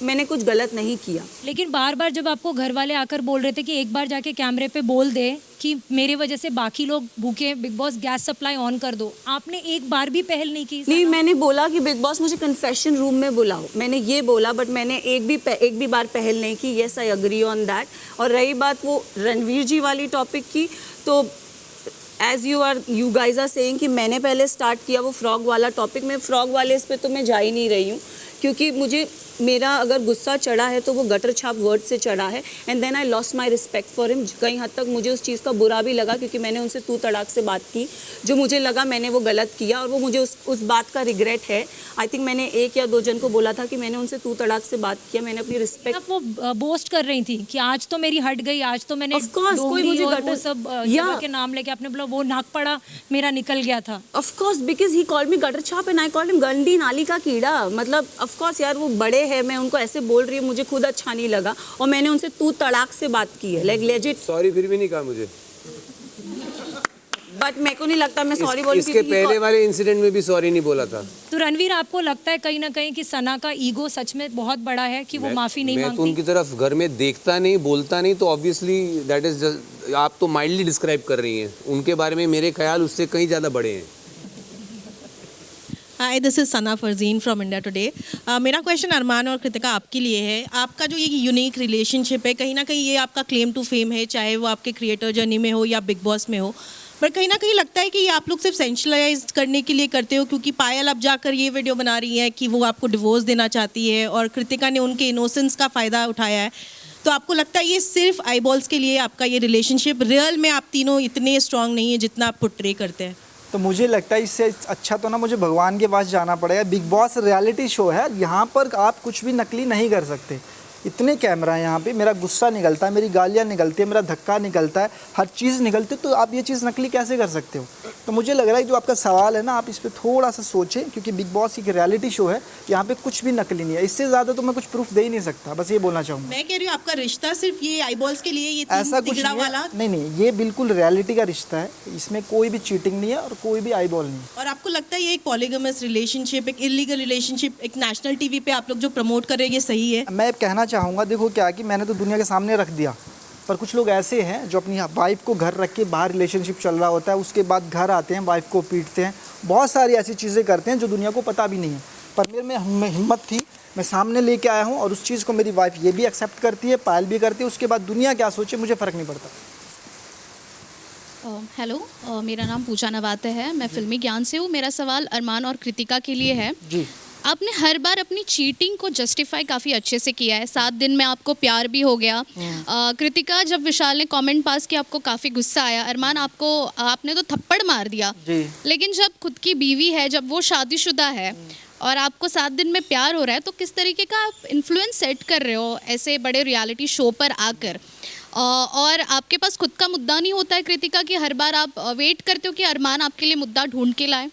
मैंने कुछ गलत नहीं किया। लेकिन बार बार जब आपको घर वाले आकर बोल रहे थे कि एक बार जाके कैमरे पे बोल दे कि मेरे वजह से बाकी लोग भूखे हैं, big boss gas supply on कर दो, आपने एक बार भी पहल नहीं की? नहीं, मैंने बोला कि बिग बॉस मुझे कन्फेशन रूम में बुलाओ, मैंने ये बोला, बट मैंने एक भी बार पहल नहीं की। Yes, I agree on that. और रही बात वो रणवीर जी वाली टॉपिक की, तो as you guys are saying कि मैंने पहले स्टार्ट किया वो फ्रॉग वाला टॉपिक, मैं फ्रॉग वाले इस पे तो मैं जा ही नहीं रही हूँ, क्योंकि मुझे मेरा अगर गुस्सा चढ़ा है तो वो गटर छाप वर्ड से चढ़ा है, and then I lost my respect for him. कहीं हद तक मुझे उस चीज़ का बुरा भी लगा, क्योंकि मैंने उनसे तू तड़ाक से बात की, जो मुझे लगा मैंने वो गलत किया, और वो मुझे उस बात का रिग्रेट है। आई थिंक मैंने 1 या 2 जन को बोला था कि मैंने उनसे तू तड़ाक से बात किया, मैंने अपनी रिस्पेक्ट। वो बोस्ट कर रही थी कि आज तो मेरी हट गई, आज तो मैंने Of course, कोई मुझे और गटर वो सब जगह के नाम लेके आपने बोला वो नाक पड़ा मेरा निकल गया था। Of course, because he called me gutter छाप एंड आई कॉल्ड हिम गंदी नाली का कीड़ा। मतलब ऑफ कोर्स यार, वो बड़े हैं, मैं उनको ऐसे बोल रही हूँ, मुझे खुद अच्छा नहीं लगा, और मैंने उनसे तू तड़ाक से बात की है, लाइक लेजिट। सॉरी फिर भी नहीं कहा मुझे, बट मेरे को नहीं लगता मैं सॉरी बोल। इसके पहले वाले इंसिडेंट में भी सॉरी नहीं बोला था। तो रणवीर, आपको लगता है कहीं ना कहीं कि सना का ईगो सच में बहुत बड़ा है कि वो माफी नहीं मैं मांगती? तो उनकी तरफ घर में देखता नहीं, बोलता नहीं, तो ऑब्वियसली दैट इज, आप तो माइल्डली डिस्क्राइब कर रही हैं, उनके बारे में मेरे ख्याल उससे कहीं ज़्यादा बड़े हैं। Hi, this is Sana Farzeen from India Today. मेरा क्वेश्चन अरमान और कृतिका आपके लिए है। आपका जो ये यूनिक रिलेशनशिप है, कहीं ना कहीं ये आपका क्लेम टू फेम है, चाहे वो आपके क्रिएटर जर्नी में हो या बिग बॉस में हो, पर कहीं ना कहीं लगता है कि ये आप लोग सिर्फ सेंशलाइज करने के लिए करते हो, क्योंकि पायल अब जाकर ये वीडियो बना रही है कि वो आपको डिवोर्स देना चाहती है, और कृतिका ने उनके इनोसेंस का फ़ायदा उठाया है। तो आपको लगता है ये सिर्फ आईबॉल्स के लिए आपका ये रिलेशनशिप, रियल में आप तीनों इतने स्ट्रांग नहीं है जितना आप पोर्ट्रे करते हैं? तो मुझे लगता है इससे अच्छा तो ना मुझे भगवान के पास जाना पड़ेगा। बिग बॉस रियलिटी शो है, यहाँ पर आप कुछ भी नकली नहीं कर सकते। इतने कैमरा है यहाँ पे, मेरा गुस्सा निकलता है, मेरी गालियाँ निकलती है, मेरा धक्का निकलता है, हर चीज़ निकलती है, तो आप ये चीज़ नकली कैसे कर सकते हो? तो मुझे लग रहा है जो आपका सवाल है ना, आप इस पर थोड़ा सा सोचें, क्योंकि बिग बॉस एक रियलिटी शो है, यहाँ पे कुछ भी नकली नहीं है। इससे ज़्यादा तो मैं कुछ प्रूफ दे ही नहीं सकता, बस ये बोलना चाहूँगा। मैं कह रही हूँ आपका रिश्ता सिर्फ ये आईबॉल्स के लिए, ये ऐसा कुछ नहीं, नहीं, ये बिल्कुल रियलिटी का रिश्ता है, इसमें कोई भी चीटिंग नहीं है और कोई भी आईबॉल नहीं है। और आपको लगता है ये एक पॉलीगमस रिलेशनशिप, एक इलीगल रिलेशनशिप, एक नेशनल टीवी पे आप लोग जो प्रमोट कर रहे हैं, ये सही है? मैं कहना चाहूँगा, देखो क्या कि मैंने तो दुनिया के सामने रख दिया, पर कुछ लोग ऐसे हैं जो अपनी वाइफ को घर रख के बाहर रिलेशनशिप चल रहा होता है, उसके बाद घर आते हैं, वाइफ को पीटते हैं, बहुत सारी ऐसी चीज़ें करते हैं जो दुनिया को पता भी नहीं है। पर मेरे में हिम्मत थी, मैं सामने लेके आया हूँ, और उस चीज़ को मेरी वाइफ ये भी एक्सेप्ट करती है, पायल भी करती है, उसके बाद दुनिया क्या सोचे मुझे फ़र्क नहीं पड़ता। हेलो, मेरा नाम पूजा नवाते है, मैं फिल्मी ज्ञान से हूँ। मेरा सवाल अरमान और कृतिका के लिए है। जी, आपने हर बार अपनी चीटिंग को जस्टिफाई काफ़ी अच्छे से किया है। 7 दिन में आपको प्यार भी हो गया। कृतिका, जब विशाल ने कमेंट पास किया आपको काफ़ी गुस्सा आया। अरमान, आपने तो थप्पड़ मार दिया जी। लेकिन जब खुद की बीवी है, जब वो शादीशुदा है और आपको 7 दिन में प्यार हो रहा है, तो किस तरीके का आप इन्फ्लुएंस सेट कर रहे हो ऐसे बड़े रियलिटी शो पर आकर? और आपके पास खुद का मुद्दा नहीं होता है कृतिका, कि हर बार आप वेट करते हो कि अरमान आपके लिए मुद्दा ढूंढ के लाए?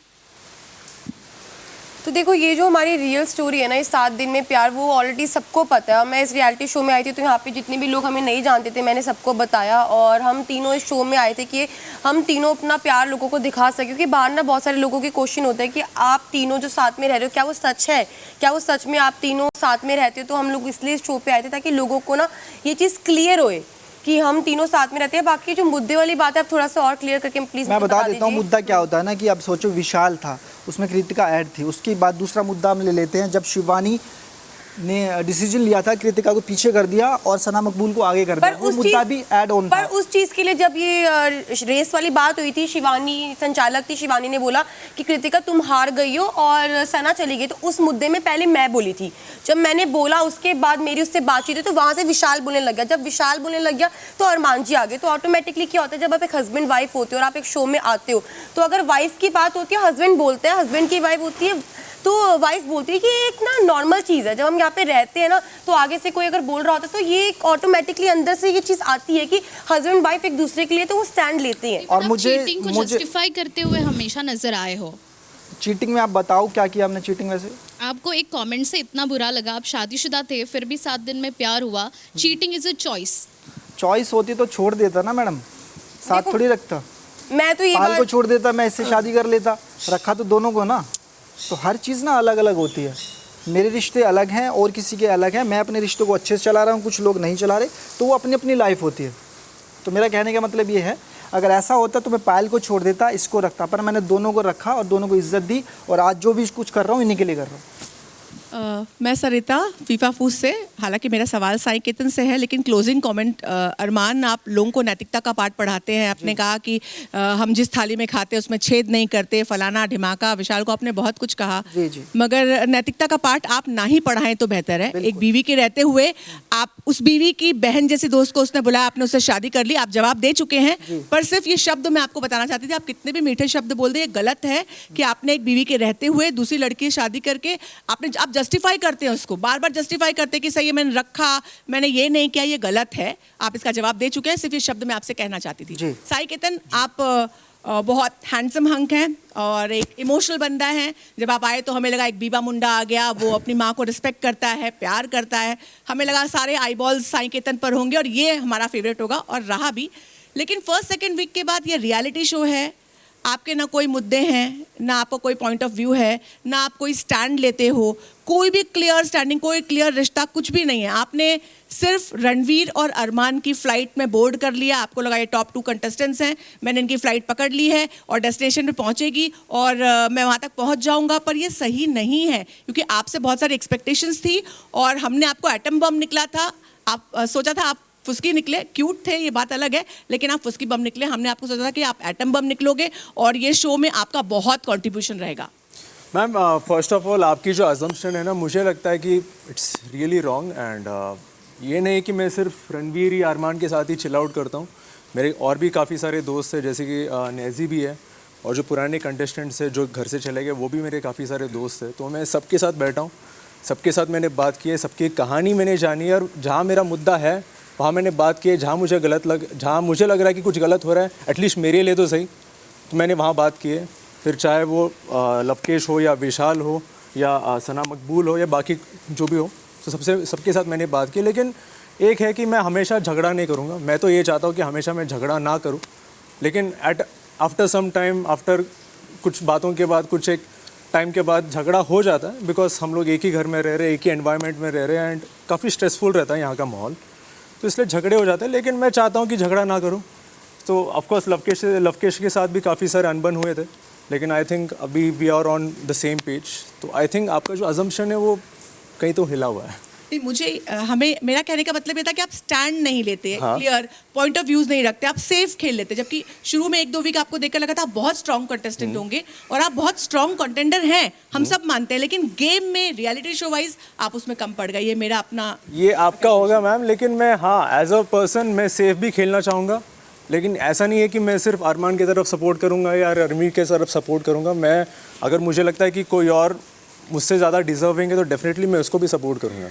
तो देखो, ये जो हमारी रियल स्टोरी है ना, इस 7 दिन में प्यार, वो ऑलरेडी सबको पता है। मैं इस रियलिटी शो में आई थी, तो यहाँ पे जितने भी लोग हमें नहीं जानते थे, मैंने सबको बताया, और हम तीनों इस शो में आए थे कि हम तीनों अपना प्यार लोगों को दिखा सकें। क्योंकि बाहर ना बहुत सारे लोगों के क्वेश्चन होता है कि आप तीनों जो साथ में रह रहे हो, क्या वो सच है, क्या वो सच में आप तीनों साथ में रहते हो? तो हम लोग इसलिए इस शो पर आए थे ताकि लोगों को ना ये चीज़ क्लियर होए कि हम तीनों साथ में रहते हैं। बाकी जो मुद्दे वाली बात है, आप थोड़ा सा और क्लियर करके प्लीज़ मैं बता देता हूँ मुद्दा क्या होता है ना, कि अब सोचो विशाल था, उसमें कृतिका ऐड थी, उसके बाद दूसरा मुद्दा हम ले लेते हैं, जब शिवानी ने डिसीजन लिया था कृतिका को पीछे कर दिया और सना मकबूल को आगे कर दिया, वो मुद्दा भी ऐड ऑन था। पर उस चीज़ के लिए जब ये रेस वाली बात हुई थी, शिवानी संचालक थी, शिवानी ने बोला कि कृतिका तुम हार गई हो और सना चली गई, तो उस मुद्दे में पहले मैं बोली थी। जब मैंने बोला उसके बाद मेरी उससे बातचीत हुई, तो वहाँ से विशाल बोलने लग गया। जब विशाल बोलने लग गया तो अरमान जी आ गए। तो ऑटोमेटिकली क्या होता है, जब आप एक हस्बैंड वाइफ होते हो और आप एक शो में आते हो, तो अगर वाइफ की बात होती है, हस्बैंड बोलते हैं, हस्बैंड की वाइफ होती है, तो वाइफ बोलती है कि एक ना नॉर्मल चीज़ है। जब हम यहाँ पे रहते हैं ना, तो आगे से कोई अगर बोल रहा होता है, तो ये ऑटोमेटिकली अंदर से ये चीज़ आती है कि हस्बैंड वाइफ एक दूसरे के लिए तो वो स्टैंड लेते हैं। और मुझे चीटिंग को जस्टिफाई करते हुए हमेशा नजर आए हो। चीटिंग में आप बताओ क्या किया हमने चीटिंग में से? आपको एक कमेंट से इतना बुरा लगा, आप शादीशुदा थे फिर भी 7 दिन में प्यार हुआ। Cheating is a choice. Choice होती तो छोड़ देता ना मैडम, साथ थोड़ी रखता। मैं तो ये पाल को छोड़ देता, मैं इससे शादी कर लेता, रखा तो दोनों को ना। तो हर चीज़ ना अलग अलग होती है। मेरे रिश्ते अलग हैं और किसी के अलग हैं। मैं अपने रिश्तों को अच्छे से चला रहा हूँ, कुछ लोग नहीं चला रहे, तो वो अपनी अपनी लाइफ होती है। तो मेरा कहने का मतलब ये है, अगर ऐसा होता तो मैं पायल को छोड़ देता, इसको रखता, पर मैंने दोनों को रखा और दोनों को इज्जत दी, और आज जो भी कुछ कर रहा हूँ इन्हीं के लिए कर रहा हूँ। मैं सरिता फीफा फूस से। हालांकि मेरा सवाल साई केतन से है, लेकिन क्लोजिंग कमेंट, अरमान आप लोगों को नैतिकता का पाठ पढ़ाते हैं। आपने कहा कि हम जिस थाली में खाते हैं उसमें छेद नहीं करते, फलाना ढिमाका। विशाल को आपने बहुत कुछ कहा, मगर नैतिकता का पाठ आप ना ही पढ़ाएं तो बेहतर है। एक बीवी के रहते हुए आप उस बीवी की बहन जैसी दोस्त को उसने बुलाया, आपने उससे शादी कर ली, आप जवाब दे चुके हैं, पर सिर्फ ये शब्द मैं आपको बताना चाहती थी, आप कितने भी मीठे शब्द बोल दे, ये गलत है कि आपने एक बीवी के रहते हुए दूसरी लड़की से शादी करके आप जस्टिफाई करते हैं उसको, बार बार जस्टिफाई करते हैं कि सही है मैंने रखा, मैंने ये नहीं किया, ये गलत है। आप इसका जवाब दे चुके हैं, सिर्फ ये शब्द मैं आपसे कहना चाहती थी। साई केतन, आप बहुत हैंडसम हंक हैं और एक इमोशनल बंदा है। जब आप आए तो हमें लगा एक बीबा मुंडा आ गया, वो अपनी माँ को रिस्पेक्ट करता है, प्यार करता है। हमें लगा सारे आईबॉल्स साई केतन पर होंगे और ये हमारा फेवरेट होगा, और रहा भी। लेकिन फर्स्ट सेकेंड वीक के बाद ये रियलिटी शो है, आपके ना कोई मुद्दे हैं, ना आपका कोई पॉइंट ऑफ व्यू है, ना आप कोई स्टैंड लेते हो, कोई भी क्लियर स्टैंडिंग, कोई क्लियर रिश्ता, कुछ भी नहीं है। आपने सिर्फ रणवीर और अरमान की फ़्लाइट में बोर्ड कर लिया, आपको लगा ये टॉप 2 कंटेस्टेंट्स हैं, मैंने इनकी फ़्लाइट पकड़ ली है और डेस्टिनेशन पे पहुंचेगी और मैं वहां तक पहुंच जाऊंगा। पर ये सही नहीं है, क्योंकि आपसे बहुत सारी एक्सपेक्टेशंस थी और हमने आपको एटम बम निकला था। आप सोचा था आप फुस्की निकले, क्यूट थे ये बात अलग है, लेकिन आप फुस्की बम निकले। हमने आपको सोचा था कि आप एटम बम निकलोगे और ये शो में आपका बहुत कंट्रीब्यूशन रहेगा। मैम, फर्स्ट ऑफ ऑल आपकी जो अजम्पशन है ना, मुझे लगता है कि इट्स रियली रॉन्ग। एंड ये नहीं कि मैं सिर्फ रणवीर या अरमान के साथ ही चिल आउट करता हूँ, मेरे और भी काफ़ी सारे दोस्त हैं, जैसे कि नेजी भी है, और जो पुराने कंटेस्टेंट्स हैं जो घर से चले गए वो भी मेरे काफ़ी सारे दोस्त हैं। तो मैं सबके साथ बैठा हूँ, सबके साथ मैंने बात की है, सबकी कहानी मैंने जानी है, और जहाँ मेरा मुद्दा है वहाँ मैंने बात की है। जहाँ मुझे लग रहा है कि कुछ गलत हो रहा है, एटलीस्ट मेरे लिए तो सही, तो मैंने वहाँ बात की है। फिर चाहे वो लवकेश हो या विशाल हो या सना मकबूल हो या बाकी जो भी हो, तो सबके साथ मैंने बात की। लेकिन एक है कि मैं हमेशा झगड़ा नहीं करूँगा, मैं तो ये चाहता हूँ कि हमेशा मैं झगड़ा ना करूँ, लेकिन आफ्टर सम टाइम, आफ्टर कुछ बातों के बाद, कुछ एक टाइम के बाद झगड़ा हो जाता है, बिकॉज हम लोग एक ही घर में रह रहे हैं, एक ही एनवायरनमेंट में रह रहे हैं, एंड काफ़ी स्ट्रेसफुल रहता है यहाँ का माहौल, तो इसलिए झगड़े हो जाते हैं। लेकिन मैं चाहता हूँ कि झगड़ा ना करूँ। तो ऑफकोर्स लवकेश के साथ भी काफ़ी सारे अनबन हुए थे, लेकिन आई थिंक अभी we are on the same page. तो आई थिंक आपका जो अजम्पशन है वो कहीं तो हिला हुआ है। मेरा कहने का मतलब ये था कि आप स्टैंड नहीं लेते, हाँ। क्लियर पॉइंट ऑफ व्यूज नहीं रखते, आप सेफ खेल लेते। जबकि शुरू में 1-2 वीक आपको देखकर लगा था आप बहुत स्ट्रॉन्ग कंटेस्टेंट होंगे, और आप बहुत स्ट्रॉन्ग कंटेंडर हैं, हम सब मानते हैं। लेकिन गेम में रियलिटी शो वाइज आप उसमें कम पड़ गए। ये मेरा अपना, ये आपका होगा मैम, लेकिन मैं एज अ पर्सन मैं सेफ भी खेलना चाहूँगा। लेकिन ऐसा नहीं है कि मैं सिर्फ अरमान की तरफ सपोर्ट करूँगा या रणवीर की तरफ सपोर्ट करूँगा। मैं अगर मुझे लगता है कि कोई और मुझसे ज़्यादा डिजर्विंग है तो डेफिनेटली मैं उसको भी सपोर्ट करूँगा।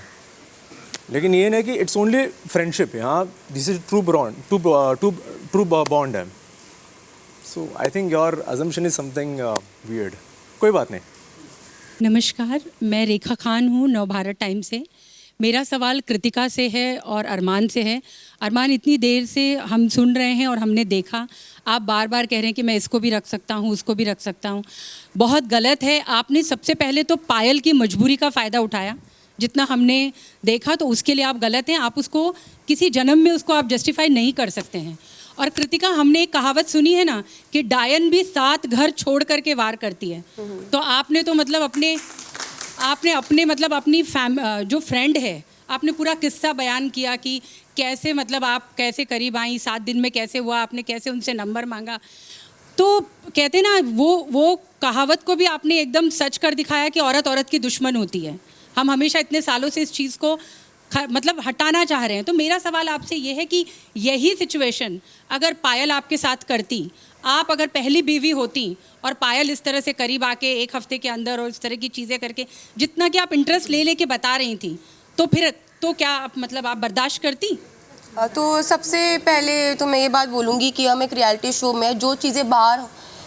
लेकिन ये नहीं कि इट्स ओनली फ्रेंडशिप, यहाँ दिस इज ट्रू बॉन्ड है। So I think your assumption is something weird. कोई बात नहीं। नमस्कार, मैं रेखा खान हूँ, नवभारत टाइम से। मेरा सवाल कृतिका से है और अरमान से है। अरमान, इतनी देर से हम सुन रहे हैं और हमने देखा, आप बार बार कह रहे हैं कि मैं इसको भी रख सकता हूँ, उसको भी रख सकता हूँ। बहुत गलत है। आपने सबसे पहले तो पायल की मजबूरी का फ़ायदा उठाया, जितना हमने देखा, तो उसके लिए आप गलत हैं। आप उसको किसी जन्म में उसको आप जस्टिफाई नहीं कर सकते हैं। और कृतिका, हमने एक कहावत सुनी है ना कि डायन भी 7 घर छोड़ करके वार करती है। तो आपने तो मतलब अपने जो फ्रेंड है, आपने पूरा किस्सा बयान किया कि कैसे मतलब आप कैसे करीब आई, 7 दिन में कैसे हुआ, आपने कैसे उनसे नंबर मांगा। तो कहते ना, वो कहावत को भी आपने एकदम सच कर दिखाया कि औरत औरत की दुश्मन होती है। हम हमेशा इतने सालों से इस चीज़ को मतलब हटाना चाह रहे हैं। तो मेरा सवाल आपसे ये है कि यही सिचुएशन अगर पायल आपके साथ करती, आप अगर पहली बीवी होती और पायल इस तरह से करीब आके 1 हफ्ते के अंदर और इस तरह की चीज़ें करके, जितना कि आप इंटरेस्ट ले के बता रही थी, तो फिर तो क्या मतलब आप बर्दाश्त करती? तो सबसे पहले तो मैं ये बात बोलूँगी कि हम एक रियलिटी शो में जो चीज़ें बाहर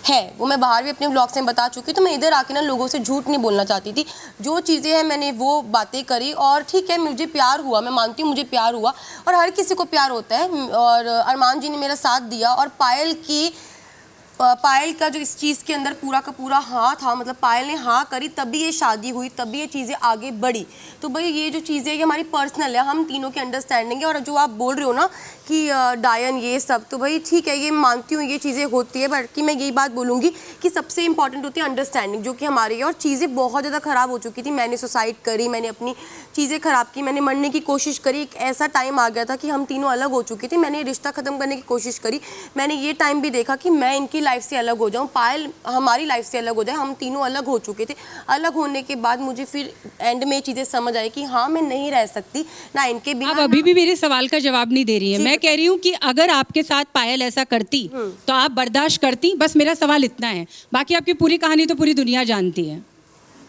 है वो मैं बाहर भी अपने ब्लॉग्स में बता चुकी, तो मैं इधर आके ना लोगों से झूठ नहीं बोलना चाहती थी। जो चीज़ें हैं मैंने वो बातें करी, और ठीक है मुझे प्यार हुआ, मैं मानती हूँ मुझे प्यार हुआ, और हर किसी को प्यार होता है, और अरमान जी ने मेरा साथ दिया। और पायल की पायल का जो इस चीज़ के अंदर पूरा का पूरा हाँ था, मतलब पायल ने हाँ करी तभी ये शादी हुई, तभी ये चीज़ें आगे बढ़ी। तो भाई ये जो चीज़ें ये हमारी पर्सनल है, हम तीनों की अंडरस्टैंडिंग है। और जो आप बोल रहे हो ना कि डायन ये सब, तो भाई ठीक है, ये मानती हूँ ये चीज़ें होती है, बट कि मैं यही बात बोलूँगी कि सबसे इंपॉर्टेंट होती है अंडरस्टैंडिंग, जो कि हमारी है। और चीज़ें बहुत ज़्यादा ख़राब हो चुकी थी, मैंने सुसाइड करी, मैंने अपनी चीज़ें ख़राब की, मैंने मरने की कोशिश करी। एक ऐसा टाइम आ गया था कि हम तीनों अलग हो चुके थे, मैंने रिश्ता ख़त्म करने की कोशिश करी। मैंने ये टाइम भी देखा कि मैं इनकी लाइफ से अलग हो जाऊँ, पायल हमारी लाइफ से अलग हो जाए। हम तीनों अलग हो चुके थे। अलग होने के बाद मुझे फिर एंड में चीज़ें समझ आई कि हाँ मैं नहीं रह सकती ना इनके बिना। आप अभी भी मेरे सवाल का जवाब नहीं दे रही हैं। मैं कह रही हूँ कि अगर आपके साथ पायल ऐसा करती तो आप बर्दाश्त करती? बस मेरा सवाल इतना है, बाकी आपकी पूरी कहानी तो पूरी दुनिया जानती है।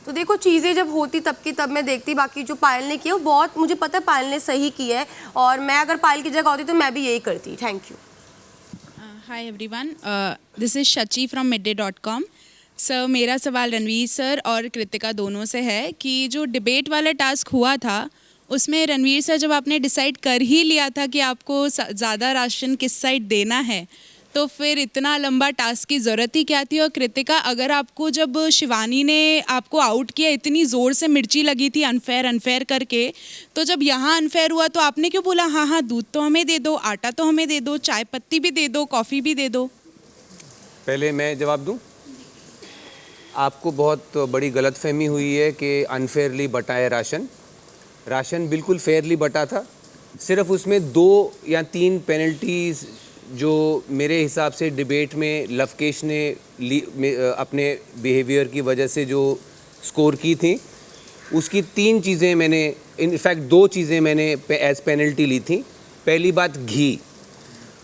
तो देखो चीज़ें जब होती तब की तब मैं देखती, बाकी जो पायल ने किया वो बहुत, मुझे पता है पायल ने सही किया है, और मैं अगर पायल की जगह होती तो मैं भी यही करती। Thank you. Hi everyone, this is Shachi from midday.com. Sir मेरा सवाल रणवीर सर और कृतिका दोनों से है कि जो डिबेट वाला टास्क हुआ था उसमें रणवीर सर जब आपने डिसाइड कर ही लिया था कि आपको ज़्यादा राशन किस साइड देना है, तो फिर इतना लंबा टास्क की ज़रूरत ही क्या थी? और कृतिका, अगर आपको जब शिवानी ने आपको आउट किया, इतनी ज़ोर से मिर्ची लगी थी अनफेयर करके, तो जब यहाँ अनफेयर हुआ तो आपने क्यों बोला हाँ दूध तो हमें दे दो, आटा तो हमें दे दो, चाय पत्ती भी दे दो, कॉफ़ी भी दे दो? पहले मैं जवाब दूं। आपको बहुत बड़ी गलतफहमी हुई है कि अनफेयरली बटा है राशन। राशन बिल्कुल फेयरली बटा था, सिर्फ उसमें 2 या 3 पेनल्टीज़ जो मेरे हिसाब से डिबेट में लवकेश ने अपने बिहेवियर की वजह से जो स्कोर की थी, उसकी 3 चीज़ें मैंने, इनफैक्ट 2 चीज़ें मैंने एज पेनल्टी ली थी। पहली बात घी,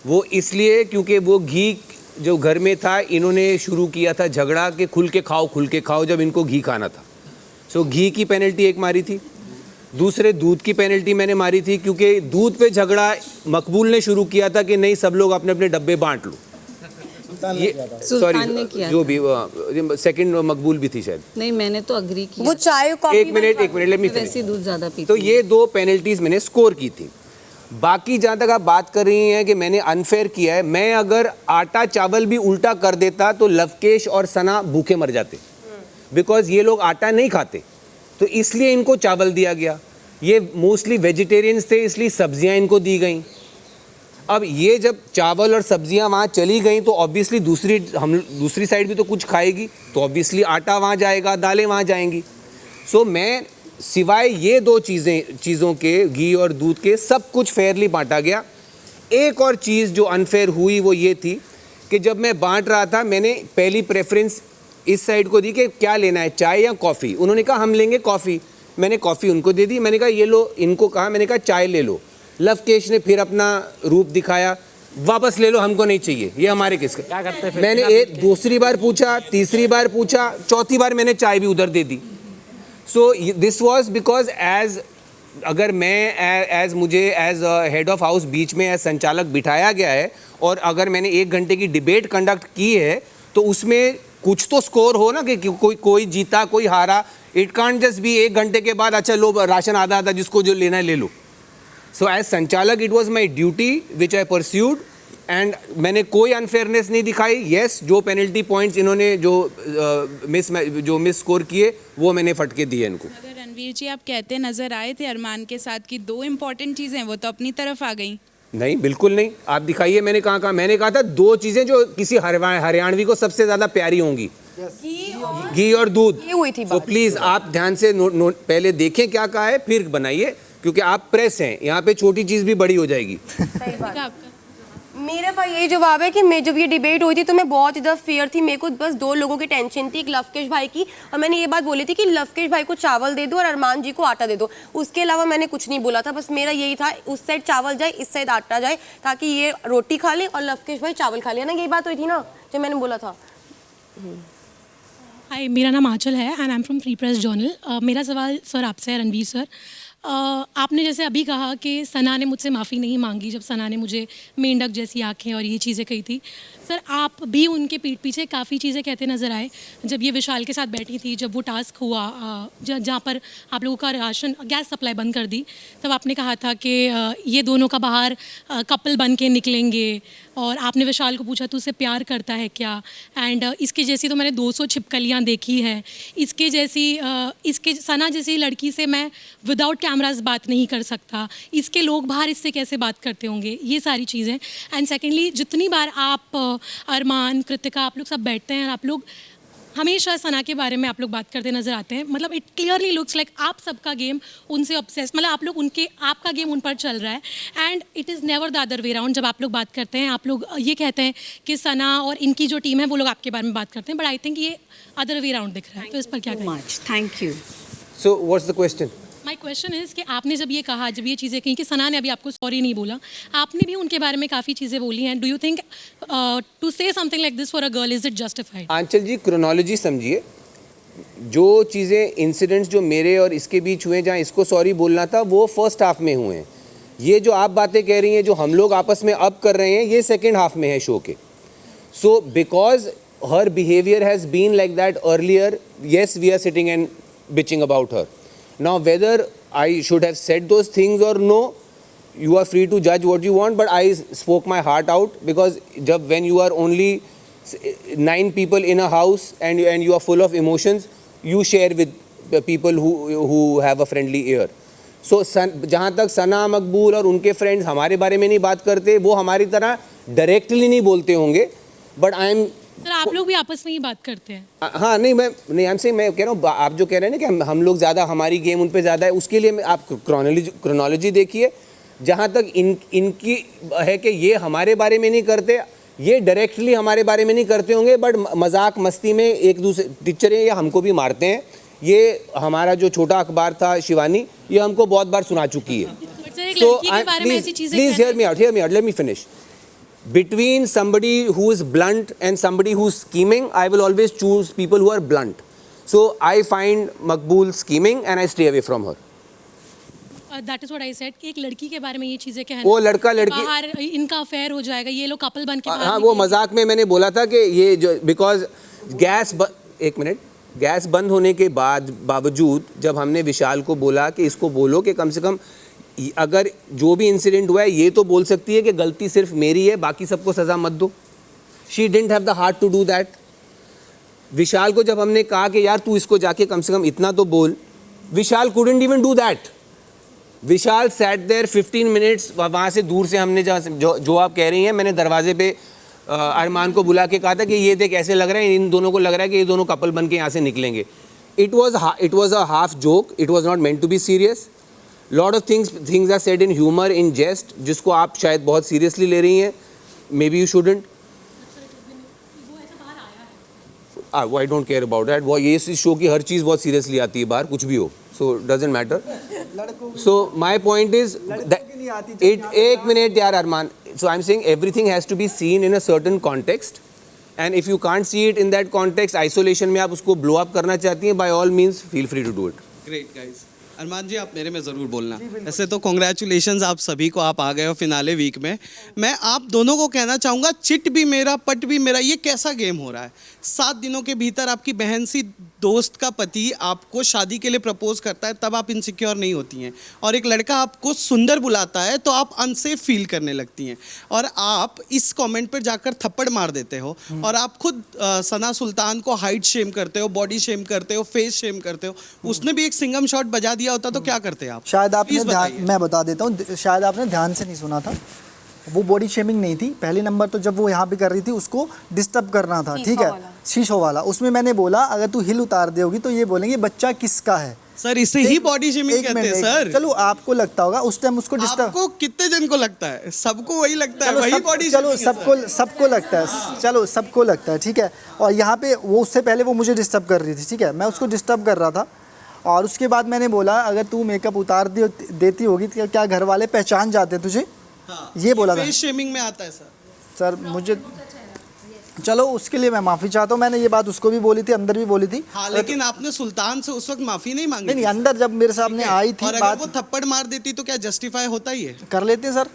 वो इसलिए क्योंकि वो घी जो घर में था इन्होंने शुरू किया था झगड़ा कि खुल के खाओ जब इनको घी खाना था। सो घी की पेनल्टी एक मारी थी। दूसरे दूध की पेनल्टी मैंने मारी थी क्योंकि दूध पे झगड़ा मकबूल ने शुरू किया था कि नहीं सब लोग अपने अपने डब्बे बांट लो। ये सॉरी जो भी सेकंड मकबूल भी थी शायद। नहीं, मैंने तो अग्री किया। वो चाय कॉफी एक मिनट लेट मी वैसे दूध ज़्यादा पीती। तो ये 2 पेनल्टीज मैंने स्कोर की थी। बाकी जहाँ तक आप बात कर रही हैं कि मैंने अनफेयर किया है, मैं अगर आटा चावल भी उल्टा कर देता तो लवकेश और सना भूखे मर जाते, बिकॉज ये लोग आटा नहीं खाते, तो इसलिए इनको चावल दिया गया। ये मोस्टली वेजिटेरियंस थे इसलिए सब्जियां इनको दी गई। अब ये जब चावल और सब्जियां वहाँ चली गई तो ऑब्वियसली दूसरी साइड भी तो कुछ खाएगी, तो ऑब्वियसली आटा वहाँ जाएगा, दालें वहाँ जाएंगी। सो मैं सिवाय ये 2 चीज़ों के, घी और दूध के, सब कुछ फेयरली बांटा गया। एक और चीज़ जो अनफेयर हुई वो ये थी कि जब मैं बांट रहा था मैंने पहली प्रेफरेंस इस साइड को दी कि क्या लेना है, चाय या कॉफ़ी। उन्होंने कहा हम लेंगे कॉफ़ी, मैंने कॉफ़ी उनको दे दी। मैंने कहा ये लो, इनको कहा, मैंने कहा चाय ले लो। लवकेश ने फिर अपना रूप दिखाया, वापस ले लो, हमको नहीं चाहिए, ये हमारे किसका। क्या करते हैं? मैंने दूसरी बार पूछा, तीसरी बार पूछा, चौथी बार मैंने चाय भी उधर दे दी। सो दिस वॉज बिकॉज अगर मैं मुझे एज हेड ऑफ हाउस बीच में एज संचालक बिठाया गया है और अगर मैंने 1 घंटे की डिबेट कंडक्ट की है तो उसमें कुछ तो स्कोर हो ना कि कोई जीता कोई हारा। इट कांट जस्ट बी 1 घंटे के बाद अच्छा लो राशन आधा जिसको जो लेना है ले लो। सो एज संचालक it was my duty which I pursued and मैंने कोई अनफेयरनेस नहीं दिखाई। येस, जो पेनल्टी पॉइंट्स इन्होंने जो मिस स्कोर किए वो मैंने फटके दिए इनको। अगर रणवीर जी आप कहते नज़र आए थे अरमान के साथ कि 2 इम्पॉर्टेंट चीज़ें वो तो अपनी तरफ आ गई। नहीं, बिल्कुल नहीं। आप दिखाइए, मैंने कहा मैंने कहा था 2 चीज़ें जो किसी हरियाणवी को सबसे ज़्यादा प्यारी होंगी, घी और दूध। तो प्लीज़ आप ध्यान से पहले देखें क्या कहा है फिर बनाइए, क्योंकि आप प्रेस हैं, यहाँ पे छोटी चीज़ भी बड़ी हो जाएगी। सही बात। मेरा भाई यही जवाब है कि मैं जब ये डिबेट हुई थी तो मैं बहुत ज़्यादा फेयर थी। मेरे को बस 2 लोगों की टेंशन थी, एक लवकेश भाई की, और मैंने ये बात बोली थी कि लवकेश भाई को चावल दे दो और अरमान जी को आटा दे दो। उसके अलावा मैंने कुछ नहीं बोला था, बस मेरा यही था उस साइड चावल जाए इस साइड आटा जाए, ताकि ये रोटी खा ले और लवकेश भाई चावल खा ले ना। यही बात हुई थी ना जो मैंने बोला था। हाय, मेरा नाम आंचल है and I am from free press journal. मेरा सवाल सर आपसे है, रणवीर सर। आपने जैसे अभी कहा कि सना ने मुझसे माफ़ी नहीं मांगी जब सना ने मुझे मेंढक जैसी आँखें और ये चीज़ें कही थी। सर आप भी उनके पीठ पीछे काफ़ी चीज़ें कहते नज़र आए जब ये विशाल के साथ बैठी थी, जब वो टास्क हुआ जहाँ पर आप लोगों का राशन गैस सप्लाई बंद कर दी, तब आपने कहा था कि ये दोनों का बाहर कपल बन के निकलेंगे और आपने विशाल को पूछा तू उससे प्यार करता है क्या। एंड इसके जैसी तो मैंने 200 छिपकलियाँ देखी हैं, इसके जैसी इसके सना जैसी लड़की से मैं विदाउट कैमराज बात नहीं कर सकता, इसके लोग बाहर इससे कैसे बात करते होंगे, ये सारी चीज़ें। एंड सेकेंडली जितनी बार आप अरमान कृतिका आप लोग सब बैठते हैं और आप लोग हमेशा सना के बारे में आप लोग बात करते नज़र आते हैं, मतलब इट क्लियरली लुक्स लाइक आप सबका गेम उनसे ऑब्सेस, मतलब आप लोग उनके आपका गेम उन पर चल रहा है and it is never the other way round. जब आप लोग बात करते हैं आप लोग ये कहते हैं कि सना और इनकी जो टीम है वो लोग आपके बारे में बात करते हैं, बट आई थिंक ये अदर वे राउंड दिख रहा है, तो इस पर क्या कहें? Thank you. So what's the question? My question is कि आपने जब ये कहा, जब ये चीज़ें कही कि सना ने अभी आपको सॉरी नहीं बोला, आपने भी उनके बारे में काफ़ी चीज़ें बोली हैं, do you think to say something like this for a girl is it justified? Anchal ji chronology समझिए, जो चीज़ें इंसिडेंट्स जो मेरे और इसके बीच हुए जहाँ इसको सॉरी बोलना था वो फर्स्ट हाफ में हुए हैं। ये जो आप बातें कह रही हैं जो हम लोग आपस में अब कर रहे हैं ये सेकेंड हाफ में है शो के। So because her behaviour has been like that earlier, yes we are sitting and bitching about her. Now whether I should have said those things or no, you are free to judge what you want, but I spoke my heart out because when you are only 9 people in a house and you are full of emotions, you share with the people who have a friendly ear. So जहाँ तक सना मकबूल और उनके फ्रेंड्स हमारे बारे में नहीं बात करते, वो हमारी तरह डायरेक्टली नहीं बोलते होंगे, बट आई एम सर आप लोग भी आपस में ही बात करते हैं? हाँ नहीं मैं कह रहा हूँ, आप जो कह रहे हैं ना कि हम लोग ज़्यादा हमारी गेम उन पे ज़्यादा है, उसके लिए आप क्रोनोलॉजी देखिए। जहाँ तक इनकी है कि ये हमारे बारे में नहीं करते, ये डायरेक्टली हमारे बारे में नहीं करते होंगे, बट मजाक मस्ती में एक दूसरे टीचरें ये हमको भी मारते हैं। ये हमारा जो छोटा अखबार था शिवानी, ये हमको बहुत बार सुना चुकी है। So please hear me out, let me finish. Between somebody who is blunt and somebody who is scheming, I will always choose people who are blunt. So I find Makbul scheming and I stay away from her. That is what I said कि एक लड़की के बारे में ये चीज़ें कहना, वो लड़का लड़की बाहर इनका अफेयर हो जाएगा, ये लोग कपल बन के बाहर हाँ वो मजाक में मैंने बोला था कि ये जो बिकॉज गैस बंद होने के बावजूद जब हमने विशाल को बोला कि इसको बोलो कि कम से कम अगर जो भी इंसिडेंट हुआ है ये तो बोल सकती है कि गलती सिर्फ मेरी है, बाकी सबको सज़ा मत दो। She didn't have the heart to do that. Vishal को जब हमने कहा कि यार तू इसको जाके कम से कम इतना तो बोल, Vishal couldn't even do that. Vishal sat there 15 minutes, वहाँ से दूर से हमने जो आप कह रही हैं, मैंने दरवाजे पे अरमान को बुला के कहा था कि ये देख ऐसे लग रहा है, इन दोनों को लग रहा है कि ये दोनों कपल बन के यहाँ से निकलेंगे। It was a half joke, it was not meant to be serious. Lot of things are said in humour, in jest, जिसको आप शायद बहुत सीरियसली ले रही हैं, maybe you shouldn't. I don't care about that. वो ये शो की हर चीज़ बहुत सीरियसली आती है बाहर, कुछ भी हो, so doesn't matter. So my point is एक मिनट यार अरमान, so I'm saying everything has to be seen in a certain context, and if you can't see it in that context, isolation में आप उसको blow up करना चाहती हैं, by all means feel free to do it. Great guys. अरमान जी आप मेरे में ज़रूर बोलना। ऐसे तो कॉन्ग्रेचुलेशंस आप सभी को, आप आ गए हो फिनाले वीक में। मैं आप दोनों को कहना चाहूँगा, चिट भी मेरा पट भी मेरा, ये कैसा गेम हो रहा है? 7 दिनों के भीतर आपकी बहन सी दोस्त का पति आपको शादी के लिए प्रपोज करता है, तब आप इनसिक्योर नहीं होती हैं, और एक लड़का आपको सुंदर बुलाता है तो आप अनसेफ फील करने लगती हैं, और आप इस कमेंट पर जाकर थप्पड़ मार देते हो, और आप खुद सना सुल्तान को हाइट शेम करते हो, बॉडी शेम करते हो, फेस शेम करते हो। उसने भी एक सिंगम शॉट बजा दिया होता तो क्या करते आप? शायद आपने मैं बता देता हूँ, शायद आपने ध्यान से नहीं सुना था। वो बॉडी शेमिंग नहीं थी। पहले नंबर तो जब वो यहाँ पे कर रही थी उसको डिस्टर्ब करना था, ठीक है, शीशो वाला। उसमें मैंने बोला अगर तू हिल उतार दोगी तो ये बोलेंगे बच्चा किसका है। सर इसे ही बॉडी शेमिंग कहते हैं सर। चलो आपको लगता होगा उस टाइम उसको डिस्टर्ब, आपको कितने जन को लगता है? सबको वही लगता है, वही बॉडी। चलो सबको लगता है, चलो सबको लगता है, ठीक है। और यहाँ पे वो उससे पहले वो मुझे डिस्टर्ब कर रही थी, ठीक है, मैं उसको डिस्टर्ब कर रहा था। और उसके बाद मैंने बोला अगर तू मेकअप उतार देती होगी तो क्या घर वाले पहचान जाते तुझे? हाँ, ये बोला था। फेस शेमिंग में आता है सर। सर मुझे चलो उसके लिए मैं माफ़ी चाहता हूँ, मैंने ये बात उसको भी बोली थी, अंदर भी बोली थी। हाँ, लेकिन आपने सुल्तान से उस वक्त माफी नहीं मांगी? नहीं, अंदर जब मेरे सामने आई थी और बात, अगर वो थप्पड़ मार देती तो क्या जस्टिफाई होता ही है? कर लेते सर।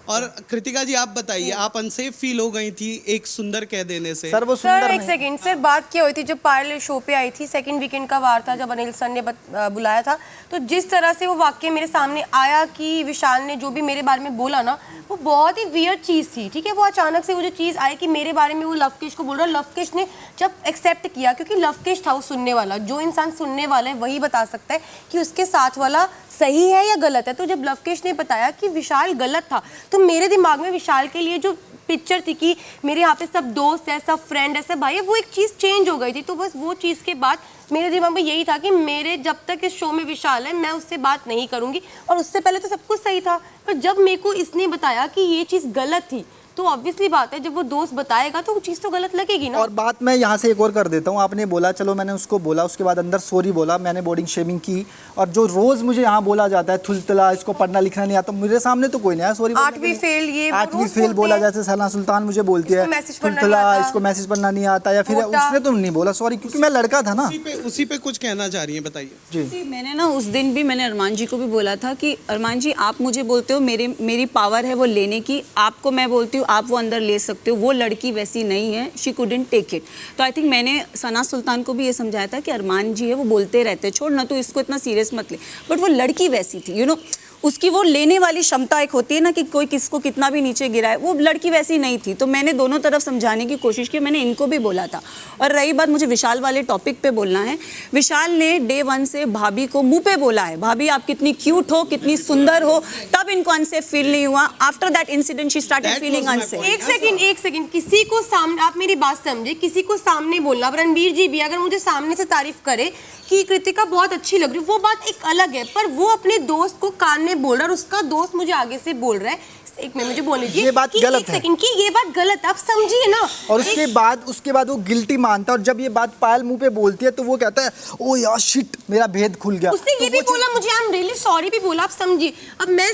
और कृतिका जी आप बताइए, आप अनसेफ फील हो गई थी एक सुंदर कह देने से? सर वो सर एक सेकंड सर, बात क्या हुई थी जब पायल शो पे आई थी, सेकंड वीकेंड का वार था जब अनिल सर ने बुलाया था, तो जिस तरह से वो वाक्य मेरे सामने आया कि विशाल ने जो भी मेरे बारे में बोला ना, वो बहुत ही वियर्ड चीज़ थी। ठीक है, वो अचानक से वो जो चीज़ आई कि मेरे बारे में वो लवकेश को बोल रहा है, लवकेश ने जब एक्सेप्ट किया, क्योंकि लवकेश था वो सुनने वाला, जो इंसान सुनने वाला है वही बता सकता है कि उसके साथ वाला सही है या गलत है। तो जब लवकेश ने बताया कि विशाल गलत था, तो मेरे दिमाग में विशाल के लिए जो पिक्चर थी कि मेरे यहाँ पे सब दोस्त है, सब फ्रेंड है, सब भाई है, वो एक चीज़ चेंज हो गई थी। तो बस वो चीज़ के बाद मेरे दिमाग में यही था कि मेरे जब तक इस शो में विशाल है मैं उससे बात नहीं करूँगी। और उससे पहले तो सब कुछ सही था, पर जब मेरे को इसने बताया कि ये चीज़ गलत थी, तो ऑब्वियसली बात है जब वो दोस्त बताएगा तो वो चीज़ तो गलत लगेगी ना। और बात मैं यहाँ से एक और कर देता हूँ, आपने बोला, चलो मैंने उसको बोला, उसके बाद अंदर सॉरी बोला, मैंने बोर्डिंग शेमिंग की, और जो रोज़ मुझे यहाँ बोला जाता है थुलतला, इसको पढ़ना लिखना नहीं आता, मेरे सामने तो कोई नहीं आया सॉरी। 8वीं फेल, ये 8वीं फेल बोला, जैसे सना सुल्तान मुझे बोलती है थुलतला, इसको मैसेज पढ़ना नहीं आता, या फिर उसने तो नहीं बोला सॉरी, क्योंकि मैं लड़का था ना। उसी पे कुछ कहना चाह रही है, बताइए जी। मैंने ना उस दिन भी मैंने अरमान जी को भी बोला था कि अरमान जी आप मुझे बोलते हो मेरी पावर है वो लेने की, आपको मैं बोलती हूँ आप वो अंदर ले सकते हो, वो लड़की वैसी नहीं है, शी कुडंट टेक इट। तो आई थिंक मैंने सना सुल्तान को भी ये समझाया था कि अरमान जी है वो बोलते रहते, छोड़ ना तू इसको इतना सीरियस मत ले, बट वो लड़की वैसी थी, यू नो, उसकी वो लेने वाली क्षमता एक होती है ना कि कोई किसको कितना भी नीचे गिराए, वो लड़की वैसी नहीं थी। तो मैंने दोनों तरफ समझाने की कोशिश की, मैंने इनको भी बोला था। और रही बात मुझे विशाल वाले टॉपिक पे बोलना है, विशाल ने डे 1 से भाभी को मुंह पे बोला है, भाभी आप कितनी क्यूट हो, कितनी सुंदर हो, तब इनको अनसेफ फील नहीं हुआ। After that incident she started feeling unsafe. एक सेकंड, किसी को सामने, आप मेरी बात समझे, किसी को सामने बोलना, रणवीर जी भी अगर मुझे सामने से तारीफ करे कि कृतिका बहुत अच्छी लग रही है, वो बात एक अलग है, पर वो अपने दोस्त को कान में बोल रहा है और उसका दोस्त मुझे आगे से बोल रहा है, एक मिनट मुझे बोलने दीजिए, ये बात गलत है। सेकंड की ये बात गलत है, आप समझिए ना। और उसके बाद वो गिल्टी मानता है, और जब ये बात पायल मुंह पे बोलती है तो वो कहता है ओ यार शिट, मेरा भेद खुल गया। उसने ये भी बोला मुझे, आई एम रियली सॉरी भी बोला, आप समझिए। अब मैं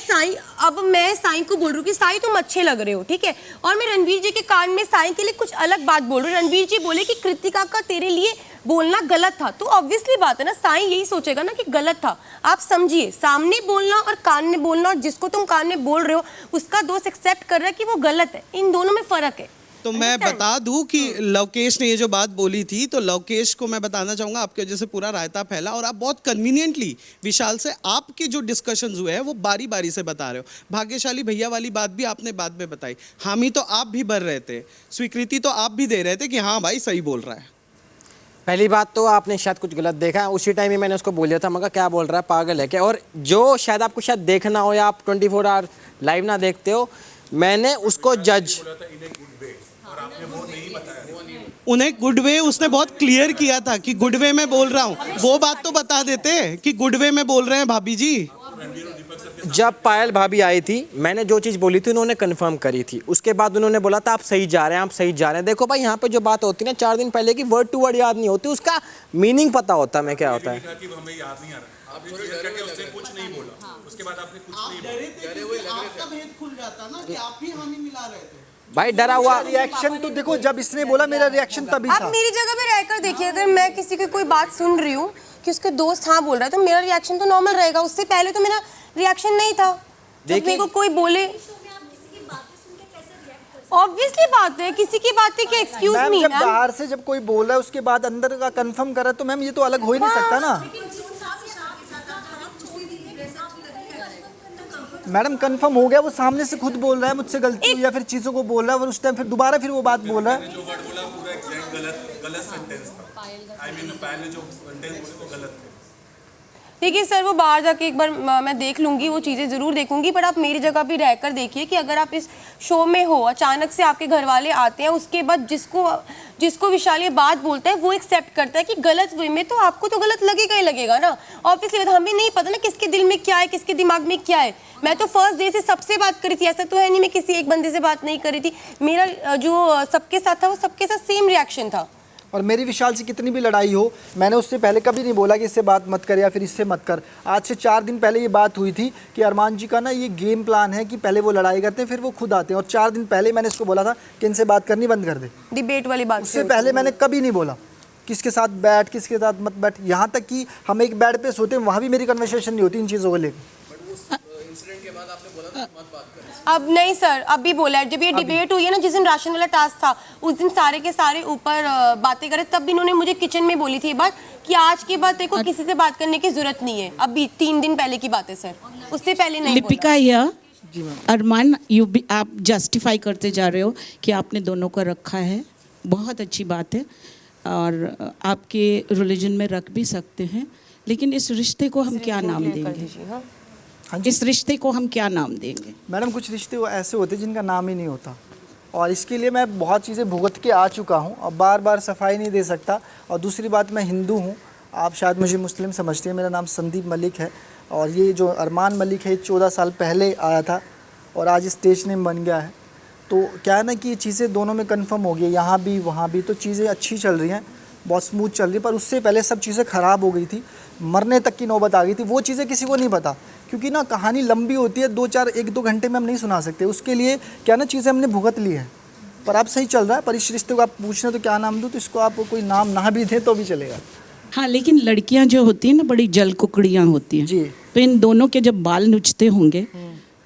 साईं को बोल रही हूँ कि साईं तुम अच्छे लग रहे हो, ठीक है, और मैं रणवीर जी के कान में साईं के लिए कुछ अलग बात बोल रही हूँ। रणवीर जी बोले कि कृतिका का तेरे लिए बोलना गलत था, तो ऑब्वियसली बात है ना, साईं यही सोचेगा ना कि गलत था। आप समझिए, सामने बोलना और कान में बोलना, और जिसको तुम कान में बोल रहे हो उसका दोस्त एक्सेप्ट कर रहा है कि वो गलत है, इन दोनों में फर्क है। तो मैं बता दूं कि लवकेश ने ये जो बात बोली थी, तो लवकेश को मैं बताना चाहूँगा आपकी वजह से पूरा रायता फैला, और आप बहुत कन्वीनियंटली विशाल से आपके जो डिस्कशंस हुए हैं वो बारी बारी से बता रहे हो। भाग्यशाली भैया वाली बात भी आपने बाद में बताई, हामी तो आप भी भर रहे थे, स्वीकृति तो आप भी दे रहे थे कि हाँ भाई सही बोल रहा है। पहली बात तो आपने शायद कुछ गलत देखा है, उसी टाइम ही मैंने उसको बोल दिया था, मगर क्या बोल रहा है, पागल है क्या। और जो शायद आपको शायद देखना हो या आप 24 आवर लाइव ना देखते हो, मैंने उसको जज, उन्हें गुड वे उसने बहुत क्लियर किया था कि गुड वे में बोल रहा हूँ, वो बात तो बता देते कि गुड वे में बोल रहे हैं भाभी जी। जब पायल भाभी आई थी, मैंने जो चीज़ बोली थी उन्होंने कंफर्म करी थी, उसके बाद उन्होंने बोला था आप सही जा रहे हैं, आप सही जा रहे हैं। देखो भाई, यहाँ पे जो बात होती है ना 4 दिन पहले की, वर्ड टू वर्ड याद नहीं होती, उसका मीनिंग पता होता है मैं क्या होता है। भाई डरा हुआ रिएक्शन तो देखो, जब इसने बोला मेरा रिएक्शन तभी था। आप मेरी जगह पे रहकर देखिए, अगर मैं किसी की कोई बात सुन रही हूँ कि उसके दोस्त हाँ बोल रहा है, तो मेरा रिएक्शन तो नॉर्मल रहेगा, उससे पहले तो मेरा रिएक्शन नहीं था। जब मेरे को कोई बोले, ऑब्वियसली बात है, किसी की बातें के एक्सक्यूज मी। जब बाहर से जब कोई बोल रहा है उसके बाद अंदर का कंफर्म कर रहा है, तो मैम ये तो अलग हो ही नहीं सकता ना। मैडम कंफर्म हो गया, वो सामने से खुद बोल रहा है मुझसे गलती हुई या फिर चीज़ों को बोल रहा है, और उस टाइम फिर दोबारा फिर वो बात बोल रहा है। देखिए सर, वो बाहर जाके एक बार मैं देख लूँगी, वो चीज़ें ज़रूर देखूंगी, पर आप मेरी जगह भी रहकर देखिए कि अगर आप इस शो में हो, अचानक से आपके घर वाले आते हैं, उसके बाद जिसको विशाल ये बात बोलता है वो एक्सेप्ट करता है कि गलत वे में, तो आपको तो गलत लगेगा ही लगेगा ना। ऑब्वियसली हमें नहीं पता ना किसके दिल में क्या है, किसके दिमाग में क्या है। मैं तो फर्स्ट डे से सबसे बात करी थी, ऐसा तो है नहीं मैं किसी एक बंदे से बात नहीं करी थी। मेरा जो सबके साथ था वो सबके साथ सेम रिएक्शन था। और मेरी विशाल से कितनी भी लड़ाई हो, मैंने उससे पहले कभी नहीं बोला कि इससे बात मत कर या फिर इससे मत कर। आज से 4 दिन पहले ये बात हुई थी कि अरमान जी का ना ये गेम प्लान है कि पहले वो लड़ाई करते हैं फिर वो खुद आते हैं, और 4 दिन पहले मैंने इसको बोला था कि इनसे बात करनी बंद कर दे। डिबेट वाली बात उससे पहले मैंने कभी नहीं बोला किसके साथ बैठ किसके साथ मत बैठ, यहाँ तक कि हम एक बेड पे सोते हैं वहाँ भी मेरी कन्वर्सेशन नहीं होती इन चीज़ों को लेकर। अब नहीं सर, अब भी बोला है, जब ये डिबेट हुई है ना, जिस दिन राशन वाला टास्क था उस दिन सारे के सारे ऊपर बातें करे, तब भी इन्होंने मुझे किचन में बोली थी ये बात कि आज के बाद देखो किसी से बात करने की जरूरत नहीं है। अभी 3 दिन पहले की बात है सर, उससे पहले नहीं। लिपिका यह अरमान आप जस्टिफाई करते जा रहे हो कि आपने दोनों को रखा है, बहुत अच्छी बात है और आपके रिलीजन में रख भी सकते हैं, लेकिन इस रिश्ते को हम क्या नाम देंगे? इस रिश्ते को हम क्या नाम देंगे? मैडम कुछ रिश्ते ऐसे होते हैं जिनका नाम ही नहीं होता, और इसके लिए मैं बहुत चीज़ें भुगत के आ चुका हूँ, अब बार बार सफाई नहीं दे सकता। और दूसरी बात, मैं हिंदू हूँ, आप शायद मुझे मुस्लिम समझते हैं, मेरा नाम संदीप मलिक है, और ये जो अरमान मलिक है 14 साल पहले आया था और आज स्टेज नेम बन गया है। तो क्या है ना कि ये चीज़ें दोनों में कंफर्म हो गई, यहाँ भी वहाँ भी, तो चीज़ें अच्छी चल रही हैं, बहुत स्मूथ चल रही है। पर उससे पहले सब चीज़ें ख़राब हो गई थी, मरने तक की नौबत आ गई थी। वो चीज़ें किसी को नहीं पता, क्योंकि ना कहानी लंबी होती है, 1-2 घंटे में हम नहीं सुना सकते। उसके लिए क्या ना चीज़ें हमने भुगत ली है, पर अब सही चल रहा है। पर इस रिश्ते को आप पूछ रहे हो तो क्या नाम दूँ, तो इसको आप कोई नाम ना भी दें तो भी चलेगा। हाँ, लेकिन लड़कियां जो होती हैं ना बड़ी जल कुकड़ियाँ होती हैं जी, तो इन दोनों के जब बाल नुचते होंगे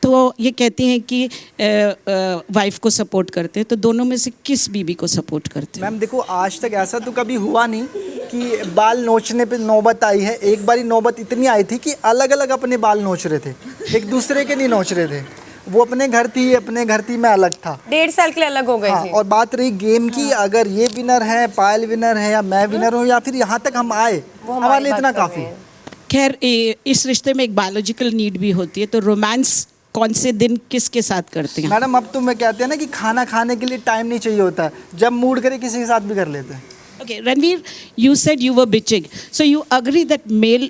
तो ये कहती हैं कि वाइफ को सपोर्ट करते हैं, तो दोनों में से किस बीबी को सपोर्ट करते हैं? मैम देखो, आज तक ऐसा तो कभी हुआ नहीं कि बाल नोचने पे नौबत आई है। एक बारी नौबत इतनी आई थी कि अलग अलग अपने बाल नोच रहे थे, एक दूसरे के नहीं नोच रहे थे। वो अपने घर थी, मैं अलग था, 1.5 साल के लिए अलग हो गए थे। और बात रही गेम की, अगर ये विनर है, पायल विनर है, या मैं विनर हूँ, या फिर यहाँ तक हम आए, हमारे लिए इतना काफ़ी है। खैर, इस रिश्ते में एक बायोलॉजिकल नीड भी होती है, तो रोमांस कौन से दिन किसके साथ करते हैं? मैडम अब तो मैं कहते हैं ना कि खाना खाने के लिए टाइम नहीं चाहिए होता है, जब मूड करे किसी के साथ भी कर लेते हैं। Okay, Ranveer, you said you were bitching. So you agree that male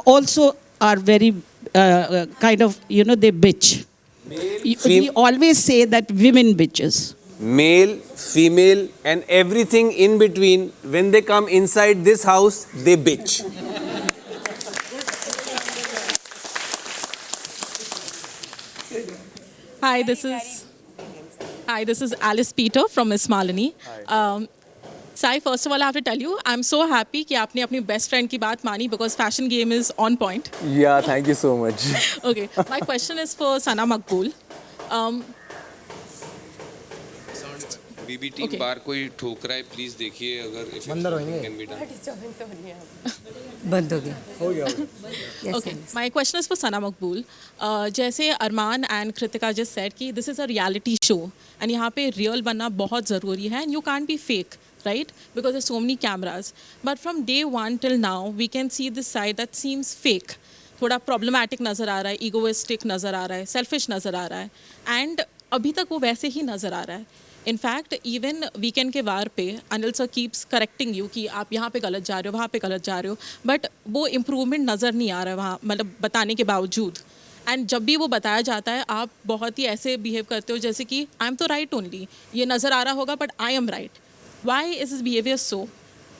also are very kind of, they bitch. We always say that women bitches. Male, female and everything in between, when they come inside this house, they bitch. Hi, this is Alice Peter from Miss Malini. Sai, first of all, I have to tell you, I'm so happy कि आपने अपनी best friend की बात मानी because fashion game is on point. Yeah, thank you so much. Okay, my question is for Sana Maqbool. BB team बार कोई ठोक रहा है, प्लीज देखिए अगर बंदर होंगे। बंद हो गया। Okay, my question is for Sana Maqbool. जैसे अरमान एंड कृतिका just said कि this is a reality show and यहाँ पे real बनना बहुत ज़रूरी है and you can't be fake, right? Because there's so many cameras. But from day one till now, we can see this side that seems fake. थोड़ा problematic नज़र आ रहा है, egoistic नज़र आ रहा है, selfish नज़र आ रहा है and अभी तक वो वैसे ही नज़र आ रहा है। इनफैक्ट इवन वीकेंड के वार पे Anil sir keeps correcting you कि आप यहाँ पे गलत जा रहे हो, वहाँ पे गलत जा रहे हो, बट वो इम्प्रूवमेंट नज़र नहीं आ रहा है वहाँ, मतलब बताने के बावजूद। एंड जब भी वो बताया जाता है आप बहुत ही ऐसे बिहेव करते हो जैसे कि आई एम तो राइट ओनली, ये नज़र आ रहा होगा but I am right. Why is this behaviour so?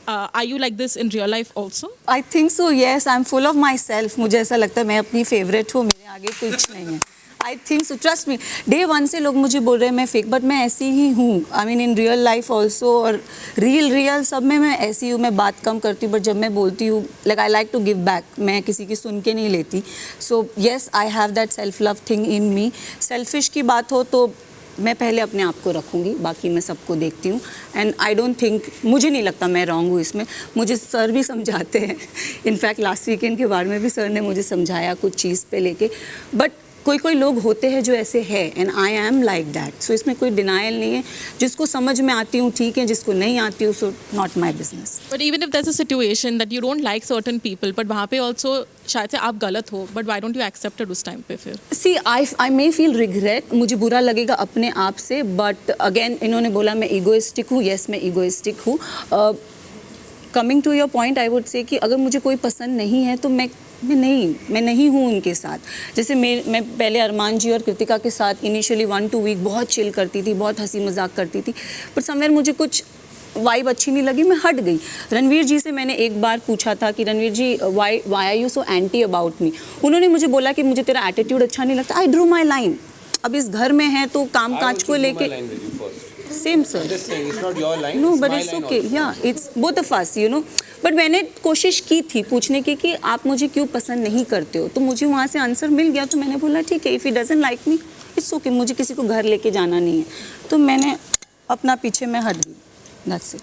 Are you like this in real life also? I think so, yes. I'm full of myself. मुझे ऐसा लगता है मैं अपनी फेवरेट हूँ, मेरे आगे कुछ नहीं है। I think so, trust me. Day one से लोग मुझे बोल रहे हैं मैं फेक, बट मैं ऐसी ही हूँ। I mean in real life also, और real सब में मैं ऐसी हूँ। मैं बात कम करती हूँ, बट जब मैं बोलती हूँ like I like to give back, मैं किसी की सुन के नहीं लेती। So yes, I have that self love thing in me. Selfish की बात हो तो मैं पहले अपने आप को रखूँगी, बाकी मैं सबको देखती हूँ। एंड आई डोंट थिंक, मुझे नहीं लगता मैं रॉन्ग हूँ इसमें। मुझे सर भी समझाते हैं, इनफैक्ट लास्ट वीकेंड के बारे में भी सर ने मुझे समझाया कुछ चीज़ पे लेके। बट कोई लोग होते हैं जो ऐसे है and I am like that. So इसमें कोई डिनाइल नहीं है। जिसको समझ में आती हूँ ठीक है, जिसको नहीं आती हूँ so not my business. But even if that's a situation that you don't like certain people, but वहाँ पे ऑल्सो शायद से आप गलत हो, but why don't you accept it उस टाइम पे? फिर सी आई मे फील रिग्रेट, मुझे बुरा लगेगा अपने आप से, बट अगेन इन्होंने बोला मैं ईगोइस्टिक हूँ। येस, मैं ईगोइस्टिक हूँ। Coming to your point, I would say कि अगर मुझे कोई पसंद नहीं है तो मैं नहीं हूँ उनके साथ। जैसे मैं पहले अरमान जी और कृतिका के साथ इनिशियली 1-2 वीक बहुत चिल करती थी, बहुत हंसी मजाक करती थी, पर समवेयर मुझे कुछ वाइब अच्छी नहीं लगी, मैं हट गई। रणवीर जी से मैंने एक बार पूछा था कि Ranveer ji why are you so anti about me. उन्होंने मुझे बोला कि मुझे तेरा एटीट्यूड अच्छा नहीं लगता। I drew my line. अब इस घर में है तो काम काज को लेके same sir, no but it's okay, yeah it's both of us, you know. But मैंने कोशिश की थी पूछने की कि आप मुझे क्यों पसंद नहीं करते हो, तो मुझे वहाँ से आंसर मिल गया। तो मैंने बोला ठीक है, if he doesn't like me it's okay, मुझे किसी को घर लेके जाना नहीं है। तो मैंने अपना पीछे मैं हट गई, दैट्स इट।